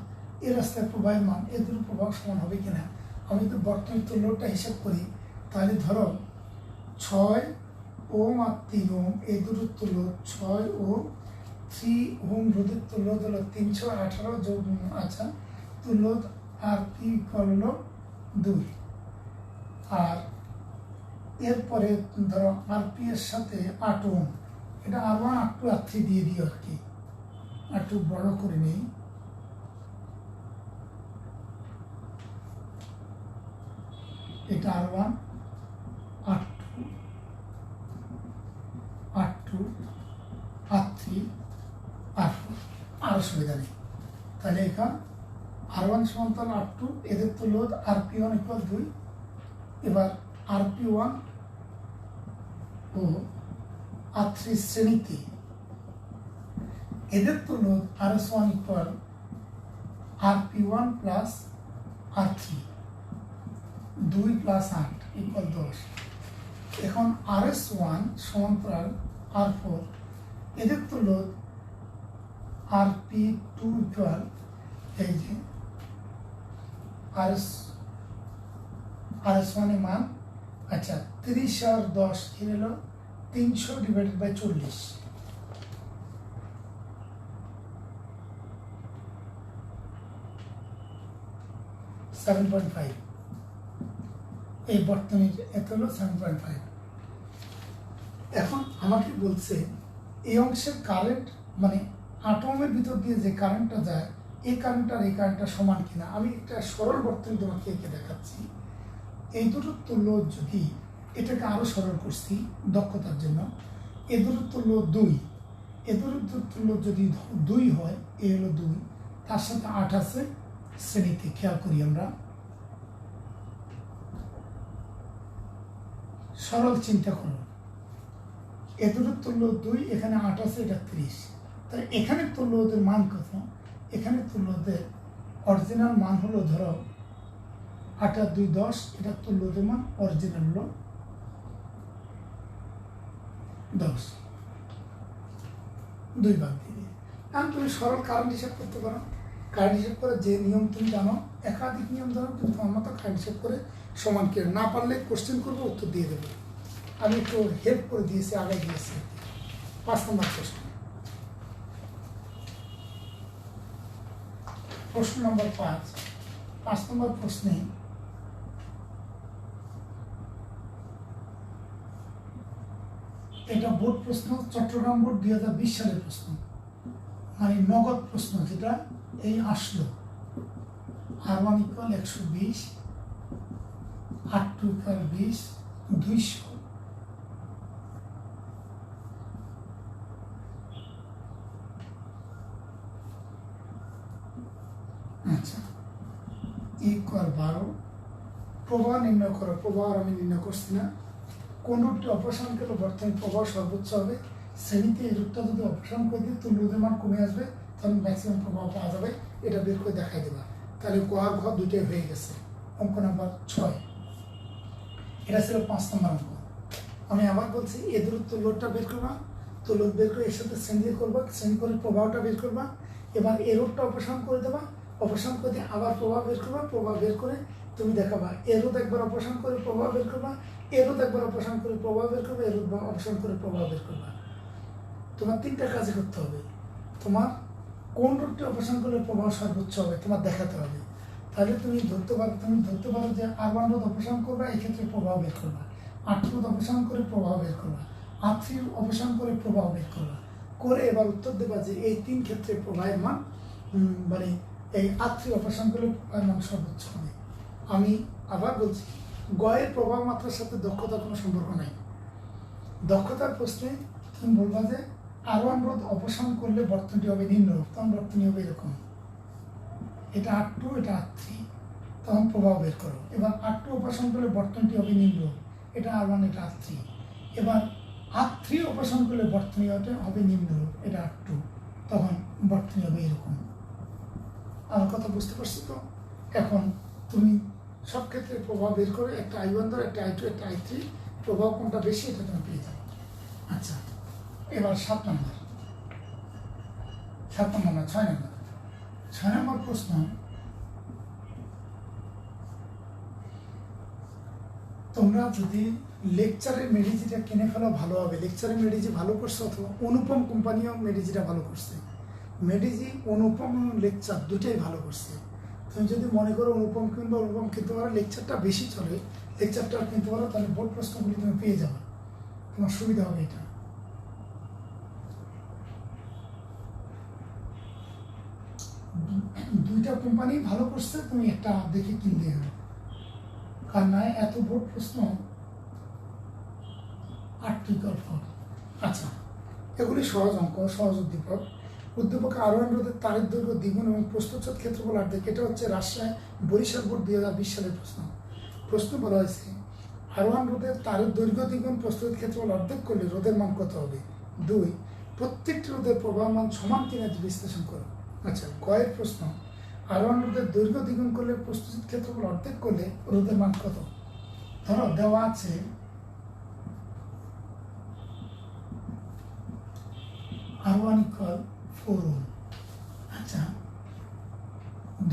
এ রাস্তায় প্রবাহের মান, এ দুটো প্রবাহ সমান হবে কিনা। আমি তো বর্তমান তুল্যটা হিসাব করি, তাহলে ধরো 6 ওহম আর 3 ওহম এই দুটো তুল্য 6 ওহম, 3 ওহম রোধের তুল্য হলো 318 যোগ, আচ্ছা, তুল্য আর পি হলো 2। আর এরপরে ধরো আর পি এর সাথে 8 ওহম, এটা R1 R2 R3 দিয়ে দিও আর কি, একটু বড় করে নিই। এটা R1 R2 R2 R3 R4, আর অসুবিধা নেই। তাহলে এখান R1 সমান্তরাল R2, এদের তো লোড RP1 = 2, এবার RP1 ও R3 শ্রেণীতে এদের তো load RS1 equal RP1 plus R3, 2 plus 8 equal 10। এখন RS1 সমান্তরাল R4, এদের তো লোড RP2 ইকুয়াল এই যে RS1 এর মান, আচ্ছা 30 আর 10 এর হলো 300 ডিভাইডেড বাই 40, 7.5। এই বর্তনীর এত হলো 7.5। এখন আমাকে বলছে এই অংশের কারেন্ট মানে আটমের ভিতর দিয়ে যে কারেন্টটা যায় এই কারেন্ট আর এই কারেন্টটা সমান কিনা। আমি একটা সরল বর্তনী তোমাকে এঁকে দেখাচ্ছি। এই দুটোর তুল্য যদি, এটাকে আরো সরল করছি দক্ষতার জন্য, এই দুটোর তুল্য 2, এই দুটোর তুল্য যদি 2 হয়, এ হলো 2, তার সাথে 8 আছে শ্রেণীতে। খেয়াল করি আমরা, সরল চিন্তা করুন, এ দুটোর তুল্য 2, এখানে 8 আছে, এটা 30। তাহলে এখানে তুল্য ওদের মান কত? এখানে তুল্য ওদের অরিজিনাল মান হলো, ধরো 8 আর 2 10, এটা তুল্য ওদের মান অরিজিনাল হলো 10, 2 ভাগ দিয়ে। এখন তুমি সরল কারেন্ট হিসাব করতে পারো। কারেন্ট হিসাব করে যে নিয়ম তুমি জানো, একাধিক নিয়ম জানো, তুমি তোমার মতো কারেন্ট হিসাব করে সমান কে, না পারলে কোশ্চেন করবো, উত্তর দিয়ে দেবো। আমি একটু হেল্প করে দিয়েছি, আগে দিয়েছি। 5 নম্বর প্রশ্ন, প্রশ্ন নম্বর 5 নম্বর প্রশ্নে এটা বোর্ড প্রশ্ন, চট্টগ্রাম বোর্ড 2020 সালের প্রশ্ন, মানে নগদ প্রশ্ন, যেটা এই আসলো। R1 equal 120, R2 equal 20, 200। আচ্ছা, ইকুয়াল 12। প্রবাহ নির্ণয় করো। প্রবাহ আমি নির্ণয় করছি না। কোন রূপটি অপসারণ করলে বর্তমানে প্রবাহ সর্বোচ্চ হবে? শ্রেণীতে এই রূপটা যদি অপসারণ করে দিই, তুল্য রোধের মান কমে আসবে, তাহলে ম্যাক্সিমাম প্রবাহ পাওয়া যাবে। এটা বের করে দেখাই দেবা। তাহলে ক আর ঘ দুইটাই হয়ে গেছে। অঙ্ক নাম্বার 6। এটা ছিল 5 নম্বর অঙ্ক। আমি আবার বলছি, এ দূরত্ব লোডটা বের করবা, তো লোড বের করে এর সাথে শ্রেণী করবা, শ্রেণী করে প্রবাহটা বের করবা। এবার এ রোধটা অপসারণ করে দেবা, অপসারণ করে দিয়ে আবার প্রবাহ বের করবা। প্রবাহ বের করে তুমি দেখাবা, এ রোধ একবার অপসারণ করে প্রবাহ বের করবা, এ রোধ একবার অপসারণ করে প্রবাহ বের করবে, এ রোধ অপসারণ করে প্রবাহ বের করবা। তোমার 3টা কাজই করতে হবে। তোমার কোন রোধটি অপসারণ করলে প্রবাহ সর্বোচ্চ হবে তোমার দেখাতে হবে। তাহলে তুমি ধরতে পারো যে R1 রোধ অপসারণ করবা, এই ক্ষেত্রে প্রবাহ বের করবা। R2 রোধ অপসারণ করে প্রবাহ বের করবা, R3 অপসারণ করে প্রবাহ বের করবা। করে এবার উত্তর দেবা যে এই 3 ক্ষেত্রে প্রবাহের মান, মানে এই R3 অপসারণ করলে প্রবাহের মান সর্বোচ্চ হবে। আমি আবার বলছি, গয়ের প্রবাহ মাত্রার সাথে দক্ষতার কোনো সম্পর্ক নাই। দক্ষতার প্রশ্নে তুমি বলবা যে R1 রোধ অপসারণ করলে বর্তনীটি হবে নিম্নরূপ, তখন বর্তনী হবে এরকম, এটা R2, এটা R3, তখন প্রবাহ বের করো। এবার R2 অপসারণ করলে বর্তনীটি হবে নিম্নরূপ, এটা R1, এটা R3। এবার R3 অপসারণ করলে বর্তনী হবে নিম্নরূপ, এটা R2, তখন বর্তনী হবে এরকম। আমার কথা বুঝতে পারছি তো? এখন তুমি সব ক্ষেত্রে প্রভাব বের করে একটা I1 ধরো, একটা I2, একটা I3, প্রভাব কোনটা বেশি এটা তুমি পেয়ে যাবে। আচ্ছা, এবার 7 নম্বর না 6 নম্বর। 6 নম্বর প্রশ্ন, তোমরা যদি লেকচারের মেডিজিটা কিনে ফেলো ভালো হবে। লেকচারের মেডিজি ভালো করছে, অথবা অনুপম কোম্পানিও মেডিজিটা ভালো করছে। মেডিজি, অনুপম লেকচার দুটাই ভালো করছে। তুমি যদি মনে করো অনুপম কিনতে পারো, লেকচারটা বেশি চলে, লেকচারটা কিনতে পারো, তাহলে বোর্ড প্রশ্নগুলি তুমি পেয়ে যাবে, তোমার সুবিধা হবে। এটা দুইটা কোম্পানি ভালো করছে, তুমি একটা দেখে কিনতে হবে। কারণ নয় এত বোর্ড প্রশ্ন 8 আচ্ছা, এগুলি সহজ অঙ্ক, সহজ উদ্দীপক। উদ্দীপক R1 রোধের তারের দৈর্ঘ্য দ্বিগুণ এবং প্রস্থচ্ছেদ ক্ষেত্রফল 8। এটা হচ্ছে রাজশাহী বরিশাল বোর্ড 2020 সালের প্রশ্ন। প্রশ্ন বলা হয়েছে R1 রোধের তারের দৈর্ঘ্য দ্বিগুণ প্রস্তুত ক্ষেত্রফল অর্ধেক করলে রোধের মান কত হবে? 2, প্রত্যেকটি রোধের প্রবাহ মান সমান কিনা বিশ্লেষণ করো। আচ্ছা, কয়ের প্রশ্ন, R1 রোধের দৈর্ঘ্য দ্বিগুণ করলে প্রস্তুত ক্ষেত্রফল অর্ধেক করলে রোধের মান কত? ধরো দেওয়া আছে R1 = 4 ওহম। আচ্ছা,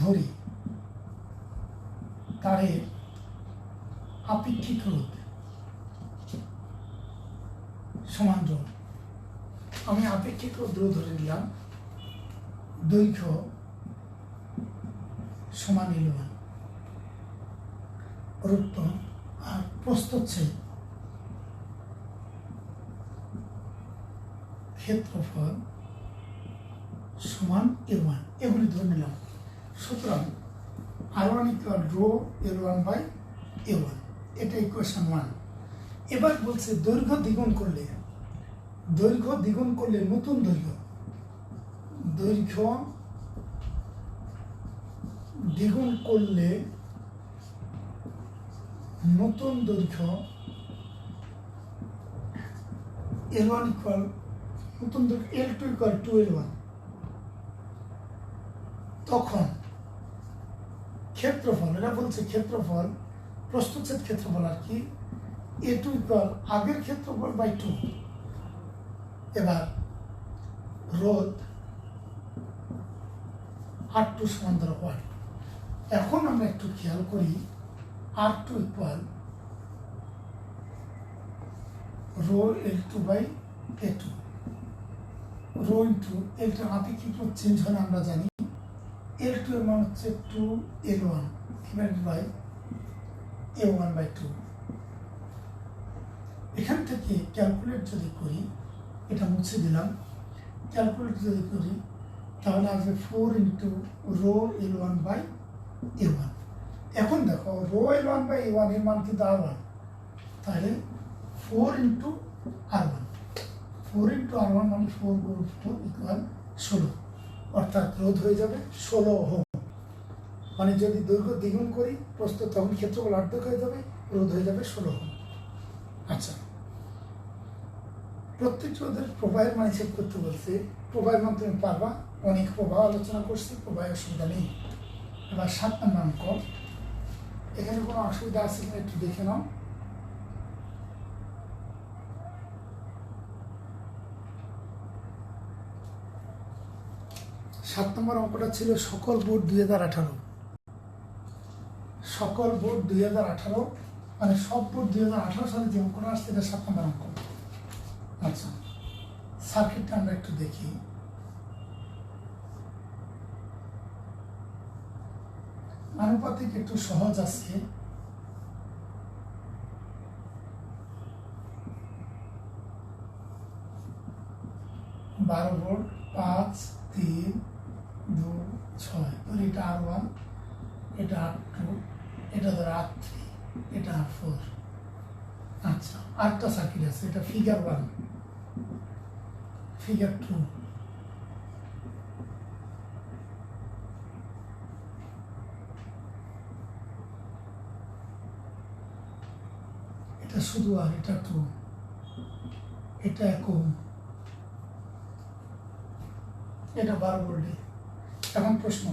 ধরি তারের আপেক্ষিক রোধ সমান রোধ। আমি আপেক্ষিক রোধ ধরে নিলাম, দৈর্ঘ্য সমান L1 রোধ, আর প্রস্থচ্ছেদ ক্ষেত্রফল সমান A1, এগুলি ধরে নিলাম। সুতরাং R1 = ρ L1/A1, এটা ইকুয়েশন 1। এবার বলছে দৈর্ঘ্য দ্বিগুণ করলে নতুন দৈর্ঘ্য দ্বিগুণ করলে নতুন দৈর্ঘ্য L1 নতুন দৈর্ঘ্য L2 = 2L1, তখন ক্ষেত্রফল, এটা বলছে ক্ষেত্রফল প্রস্থচ্ছেদ ক্ষেত্রফল আর কি, A2 = আগের ক্ষেত্রফল বাই 2। এবার রোধ R2 সমান ধরো 1। এখন আমরা একটু খেয়াল করি, R2 = ρ L2/A2, ρ * L2 আপেক্ষিক রোধ চেঞ্জ হয় না আমরা জানি। L2 এর মান হচ্ছে 2L1 A1/2। এখান থেকে ক্যালকুলেট যদি করি, এটা মুছে দিলাম, ক্যালকুলেট যদি করি তাহলে আসবে 4 × ρ L1/A1। এখন দেখো ρ L1/A1 এর মান কিন্তু R1, তাহলে 4 × R1, 4 × R1 মানে 4 × 4 = 16, অর্থাৎ রোধ হয়ে যাবে 16 ওহম। মানে যদি দৈর্ঘ্য দ্বিগুণ করি প্রস্থ, তখন ক্ষেত্রফল অর্ধেক হয়ে যাবে, রোধ হয়ে যাবে 16 ওহম। আচ্ছা, প্রত্যেক রোধের প্রবাহের মান হিসেব করতে বলছে। প্রবাহের মান তুমি পারবা, অনেক প্রবাহ আলোচনা করছি, প্রবাহের অসুবিধা নেই। এবার 7 নম্বর অঙ্ক, এখানে কোনো অসুবিধা আছে কিনা একটু দেখে নাও। সাত নম্বর অঙ্কটা ছিল সকল বোর্ড 2018, সকল বোর্ড 2018, মানে সব বোর্ড 2018 সালে যে অঙ্কটা আসছে এটা 7 নম্বর অঙ্ক। আচ্ছা, সার্কিটটা আমরা একটু দেখি। আনুপাতিক একটু সহজ আছে। বারো ভোল্ট, 5, 3, 2, 6, এটা R1, এটা R2, এটা ধরো R3, এটা R4। আচ্ছা, আরেকটা সার্কিট আছে, এটা ফিগার 1, ফিগার 2। এটা শুধু আর, এটা 2, এটা 1 ওহম, এটা 12 ভোল্টে। এখন প্রশ্ন,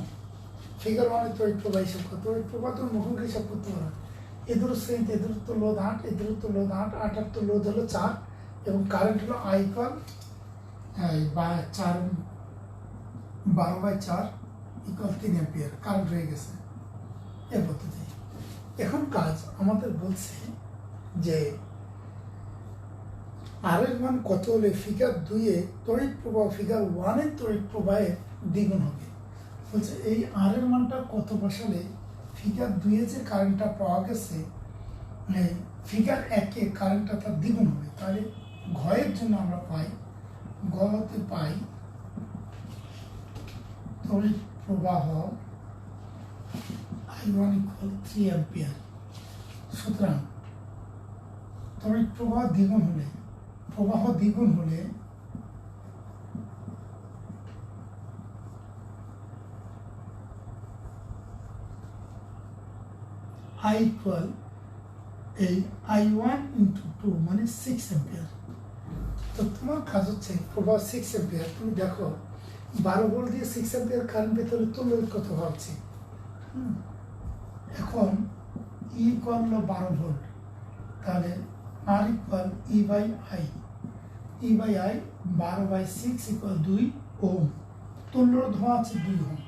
ফিগার 1 এর তড়িৎ প্রবাহ হিসাব করতে হবে। প্রবাহ তো মুখোমুখি হিসাব করতে পারো। এদের শ্রেণীতে এদের তো লোড 8, এদের তো লোড 8, 8 আর তো লোড হলো 4, এবং কারেন্ট হলো I = 12/4 = 3 অ্যাম্পিয়ার কারেন্ট হয়ে গেছে এর পদ্ধতি। এখন কাজ আমাদের বলছে যে আর এর মান কত হলে ফিগার 2 এ তড়িৎ প্রবাহ ফিগার 1 এর তড়িৎ প্রবাহের দ্বিগুণ হবে। বলছে এই আর এর মানটা কত বসালে ফিগার 2 এ যে কারেন্টটা পাওয়া গেছে ফিগার 1 এ কারেন্টটা তার দ্বিগুণ হবে। তাহলে ঘয়ের জন্য আমরা পাই, গতে পাই তড়িৎ প্রবাহ I1 = 3 অ্যাম্পিয়ার। সুতরাং তড়িৎ প্রবাহ দ্বিগুণ হলে I = এই I1 ইন্টু 2 মানে 6 অ্যাম্পিয়ার। তো তোমার কাজ হচ্ছে প্রবাহ 6 অ্যাম্পিয়ার, তুমি দেখো 12 ভোল্ট দিয়ে 6 অ্যাম্পিয়ার কারেন্ট পেতে হলে তুল্য রোধ কত হওয়া উচিত। এখন ই ইকুয়াল 12 ভোল্ট, তাহলে R equal E by I, E by I 12/6 equal 2 ohm. তুল্য রোধ হওয়া আছে 2 ওহম।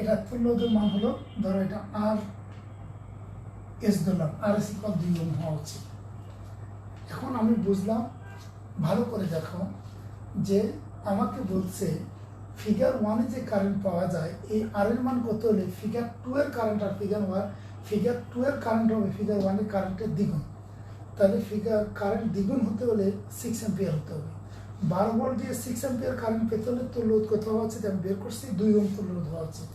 এটা তুল্য রোধের মান হলো, ধরো এটা আর এস ধরলাম, আর এস ইকুয়াল 2 ওহম হওয়া উচিত। এখন আমি বুঝলাম, ভালো করে দেখো যে আমাকে বলছে ফিগার 1-এ যে কারেন্ট পাওয়া যায় এই আর এর মান কত হলে ফিগার 2 এর কারেন্ট আর ফিগার 2 এর কারেন্ট হবে ফিগার 1 এর কারেন্টের দ্বিগুণ। তাহলে কারেন্ট দ্বিগুণ হতে হলে 6 অ্যাম্পিয়ার হতে হবে। 12 ভোল্ট দিয়ে 6 অ্যাম্পিয়ার কারেন্ট পেতে হলে তুল্য রোধ কত হওয়া উচিত আমি বের করছি, 2 ওহম তুল্য রোধ হওয়া উচিত।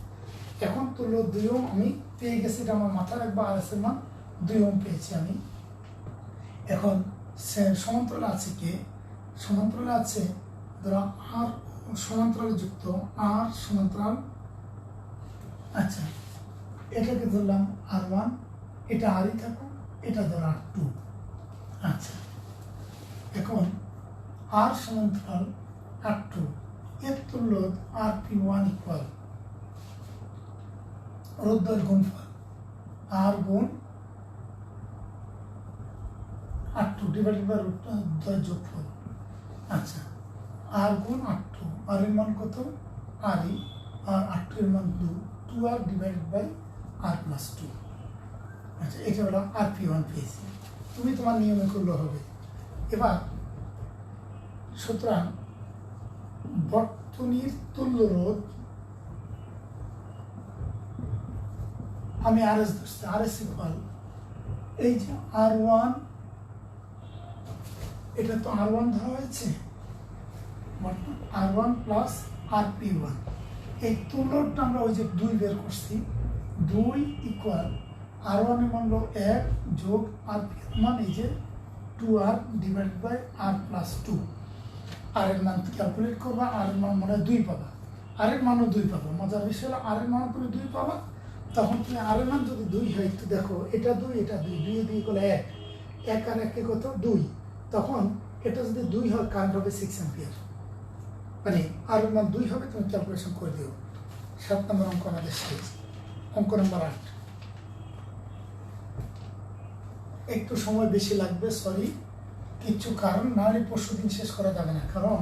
এখন তুল্য 2 ওহম আমি পেয়ে গেছি, এটা আমার মাথায় রাখবো, আর এস এর মান 2 ওহম পেয়েছি আমি। এখন সমান্তরালে আছে কে, সমান্তরালে আছে ধরো আর সমান্তরালে যুক্ত আর সমান্তরাল, আচ্ছা এটাকে ধরলাম R1, এটা আরই থাকুক, এটা ধর R2। আচ্ছা এখন আর সমান্তরাল R2 এর তুল্য RP1 ইকুয়াল রোধ দ্বয়ের গুণফল R গুণ R2 ডিভাইডেড বাই রোধ দ্বয়ের যোগফল। আচ্ছা আর গুণ R2, আর এর মান কত আরই, আর R2 এর মান 2R divided by R plus 2। আচ্ছা এটা হলো RP1 পেয়েছি, তুমি তোমার নিয়মে করলে হবে। এবার সুতরাং বর্তনীর তুল্য রোধ আমি RS ধরছি, RS ইকুয়াল এই যে R1, এটা তো R1 ধরা হয়েছে, R1 প্লাস RP1, এই তুল্যটা আমরা ওই যে 2 বের করছি, 2 ইকুয়াল R1 এর মান হলো 1 যোগ RP এর মান এই যে 2R divide by R plus 2। আর এর মান ক্যালকুলেট করবা, আর এর মান মনে হয় 2 পাবা, আর এর মানও 2 পাবা। মজার বিষয় হলো আর এর মানও তুমি 2 পাবা, তখন তুমি আর এর মান যদি 2 হয়, তো দেখো এটা 2 এটা 2, 2 এ 2 করলে 1, 1 আর 1 কত 2, তখন এটা যদি 2 হয় কারেন্ট হবে 6 অ্যাম্পিয়ার, মানে আর এর মান 2 হবে, তুমি ক্যালকুলেশন করে দিও। 7 নম্বর অঙ্ক আমাদের শেষ, অঙ্ক নম্বর 8। একটু সময় বেশি লাগবে, সরি, কিছু কারণ না হলে পরশু দিন শেষ করা যাবে না, কারণ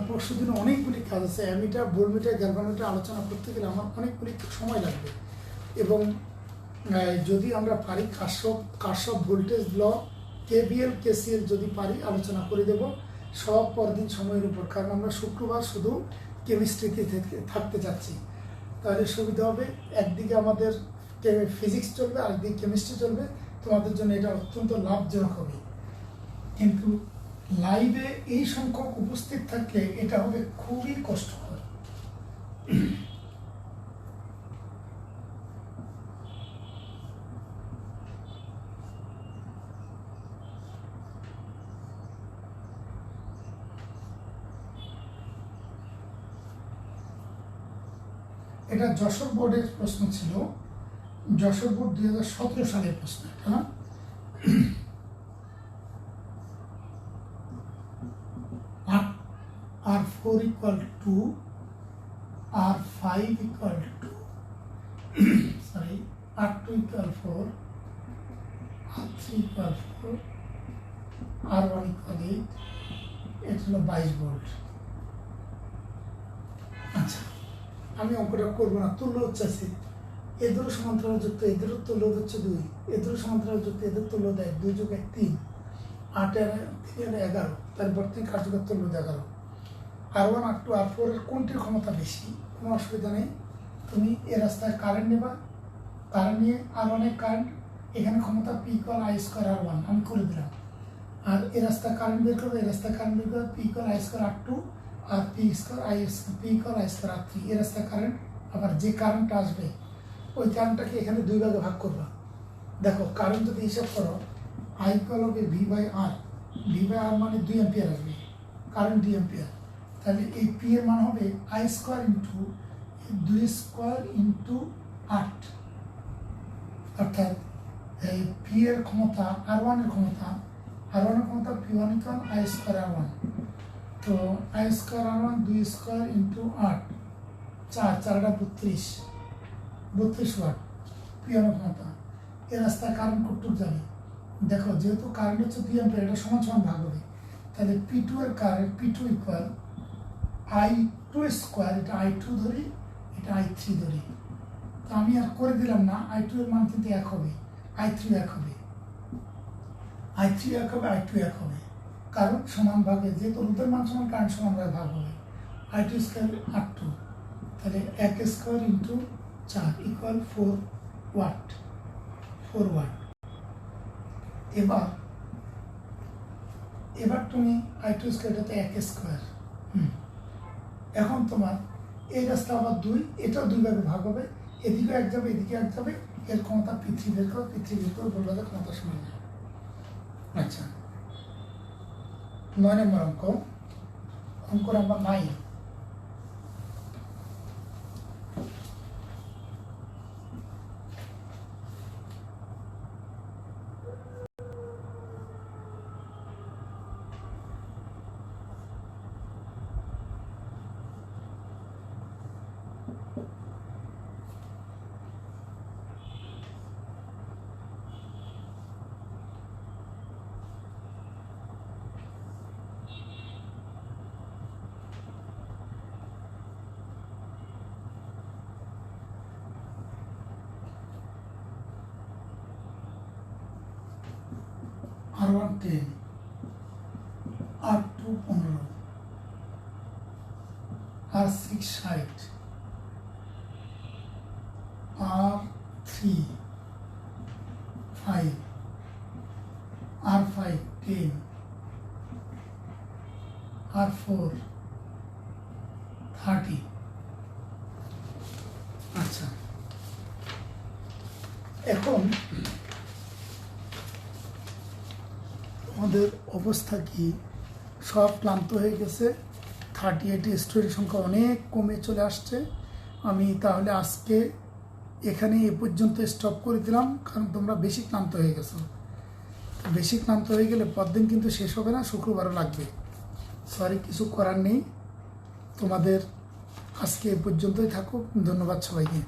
পরশু দিন অনেকগুলি কাজ আছে। অ্যামিটার, ভোল্টমিটার, গ্যালভানোমিটার আলোচনা করতে গেলে আমার অনেকগুলি সময় লাগবে। এবং যদি আমরা পারি কার্শফ ভোল্টেজ ল, KVL KCL যদি পারি আলোচনা করে দেব সব পরদিন সময়ের উপর, কারণ আমরা শুক্রবার শুধু কেমিস্ট্রিতে থাকতে যাচ্ছি, তাহলে সুবিধা হবে। একদিকে আমাদের ফিজিক্স চলবে, আরেকদিকে কেমিস্ট্রি চলবে, তোমাদের জন্য এটা অত্যন্ত লাভজনক হবে। কিন্তু লাইভে এই সংখ্যক উপস্থিত থাকলে এটা হবে খুবই কষ্টকর। এটা যশোর বোর্ডের প্রশ্ন ছিল, যশোর বোর্ড 2017 সালের প্রশ্ন এটা, না? R4 equal to R5 equal to sorry R2 equal 4, R3 equal 4, R1 equal 8, এটা হলো 22 ভোল্ট। আচ্ছা আমি অঙ্কটা করবো না, তুল্য হচ্ছে এদেরও সমান্তরাল যুক্ত, এদেরও তুল্য হচ্ছে 2, এদেরও সমান্তরাল যুক্ত, এদের তুল্য 2 যোগ 1 3, 8 আর 3 11, তার বর্তনী কার্যকর তুল্য 11। R1 R2 R4 এর কোনটির ক্ষমতা বেশি? কোনো অসুবিধা নেই, তুমি এ রাস্তায় কারেন্ট নেবা, কারেন্ট নিয়ে R1 এর কারেন্ট, এখানে ক্ষমতা P = I² R1 আমি করে দিলাম, আর এ রাস্তায় কারেন্ট বের করবে, এ রাস্তায় কারেন্ট বের করবে P = I² R2 আর P = I² R3, এ রাস্তায় কারেন্ট। আবার যে কারেন্টটা আসবে ওই কারেন্টটাকে এখানে 2 ভাগে ভাগ করবা। দেখো কারেন্ট যদি হিসাব করো, I হবে V/R, V/R মানে 2 অ্যাম্পিয়ার আসবে, কারেন্ট 2 অ্যাম্পিয়ার, তাহলে এই P এর মান হবে I² ইন্টু 2² ইন্টু 8, অর্থাৎ এই পি এর ক্ষমতা R1 এর ক্ষমতা P1 equal I square R1। তো I square R1 2 square into 8 4 32 watt P1 এর ক্ষমতা। এই রাস্তায় কারেন্ট কতটুকু যাবে দেখো, যেহেতু কারেন্ট হচ্ছে 2 অ্যাম্পিয়ার, এটা সমান সমান ভাগ হবে। তাহলে P2 এর current P2 equal I2 square, এটা I2 ধরি, এটা I3 ধরি। তো আমি আর করে দিলাম না, I2 এর মান কিন্তু 1 হবে, I3 1 হবে, I3 1 হবে, I2 1 হবে, কারণ সমান ভাগে, যেহেতু রোধের মান সমান কারেন্ট সমান ভাগে ভাগ হবে। I2 স্কয়ার R2, তাহলে 1 স্কয়ার ইন্টু 4 ইকুয়াল 4 ওয়াট। এবার তুমি I2 স্কয়ারটাতে 1 স্কয়ার। এখন তোমার এই রাস্তা আবার 2, এটাও 2 ভাগে ভাগ হবে, এদিকে 1 যাবে, এদিকে 1 যাবে। এর ক্ষমতা P3 বের করো, P3 বের করে বলবো যে ক্ষমতা সমান। আচ্ছা, 9 নম্বর অঙ্ক number 9। R1 10, R2 15, R6 60, R3 5, R5 10, R4 30। আচ্ছা, এখন আমাদের অবস্থা কি? সব ক্লান্ত হয়ে গেছে, 38 স্টুডেন্ট সংখ্যা অনেক কমে চলে আসছে। আমি তাহলে আজকে এখানে এ পর্যন্ত স্টপ করে দিলাম, কারণ তোমরা বেশি ক্লান্ত হয়ে গেছো। বেশি ক্লান্ত হয়ে গেলে পরদিন কিন্তু শেষ হবে না, শুক্রবারও লাগবে। সরি, কিছু করার নেই। তোমাদের আজকে এ পর্যন্তই থাকুক। ধন্যবাদ সবাইকে।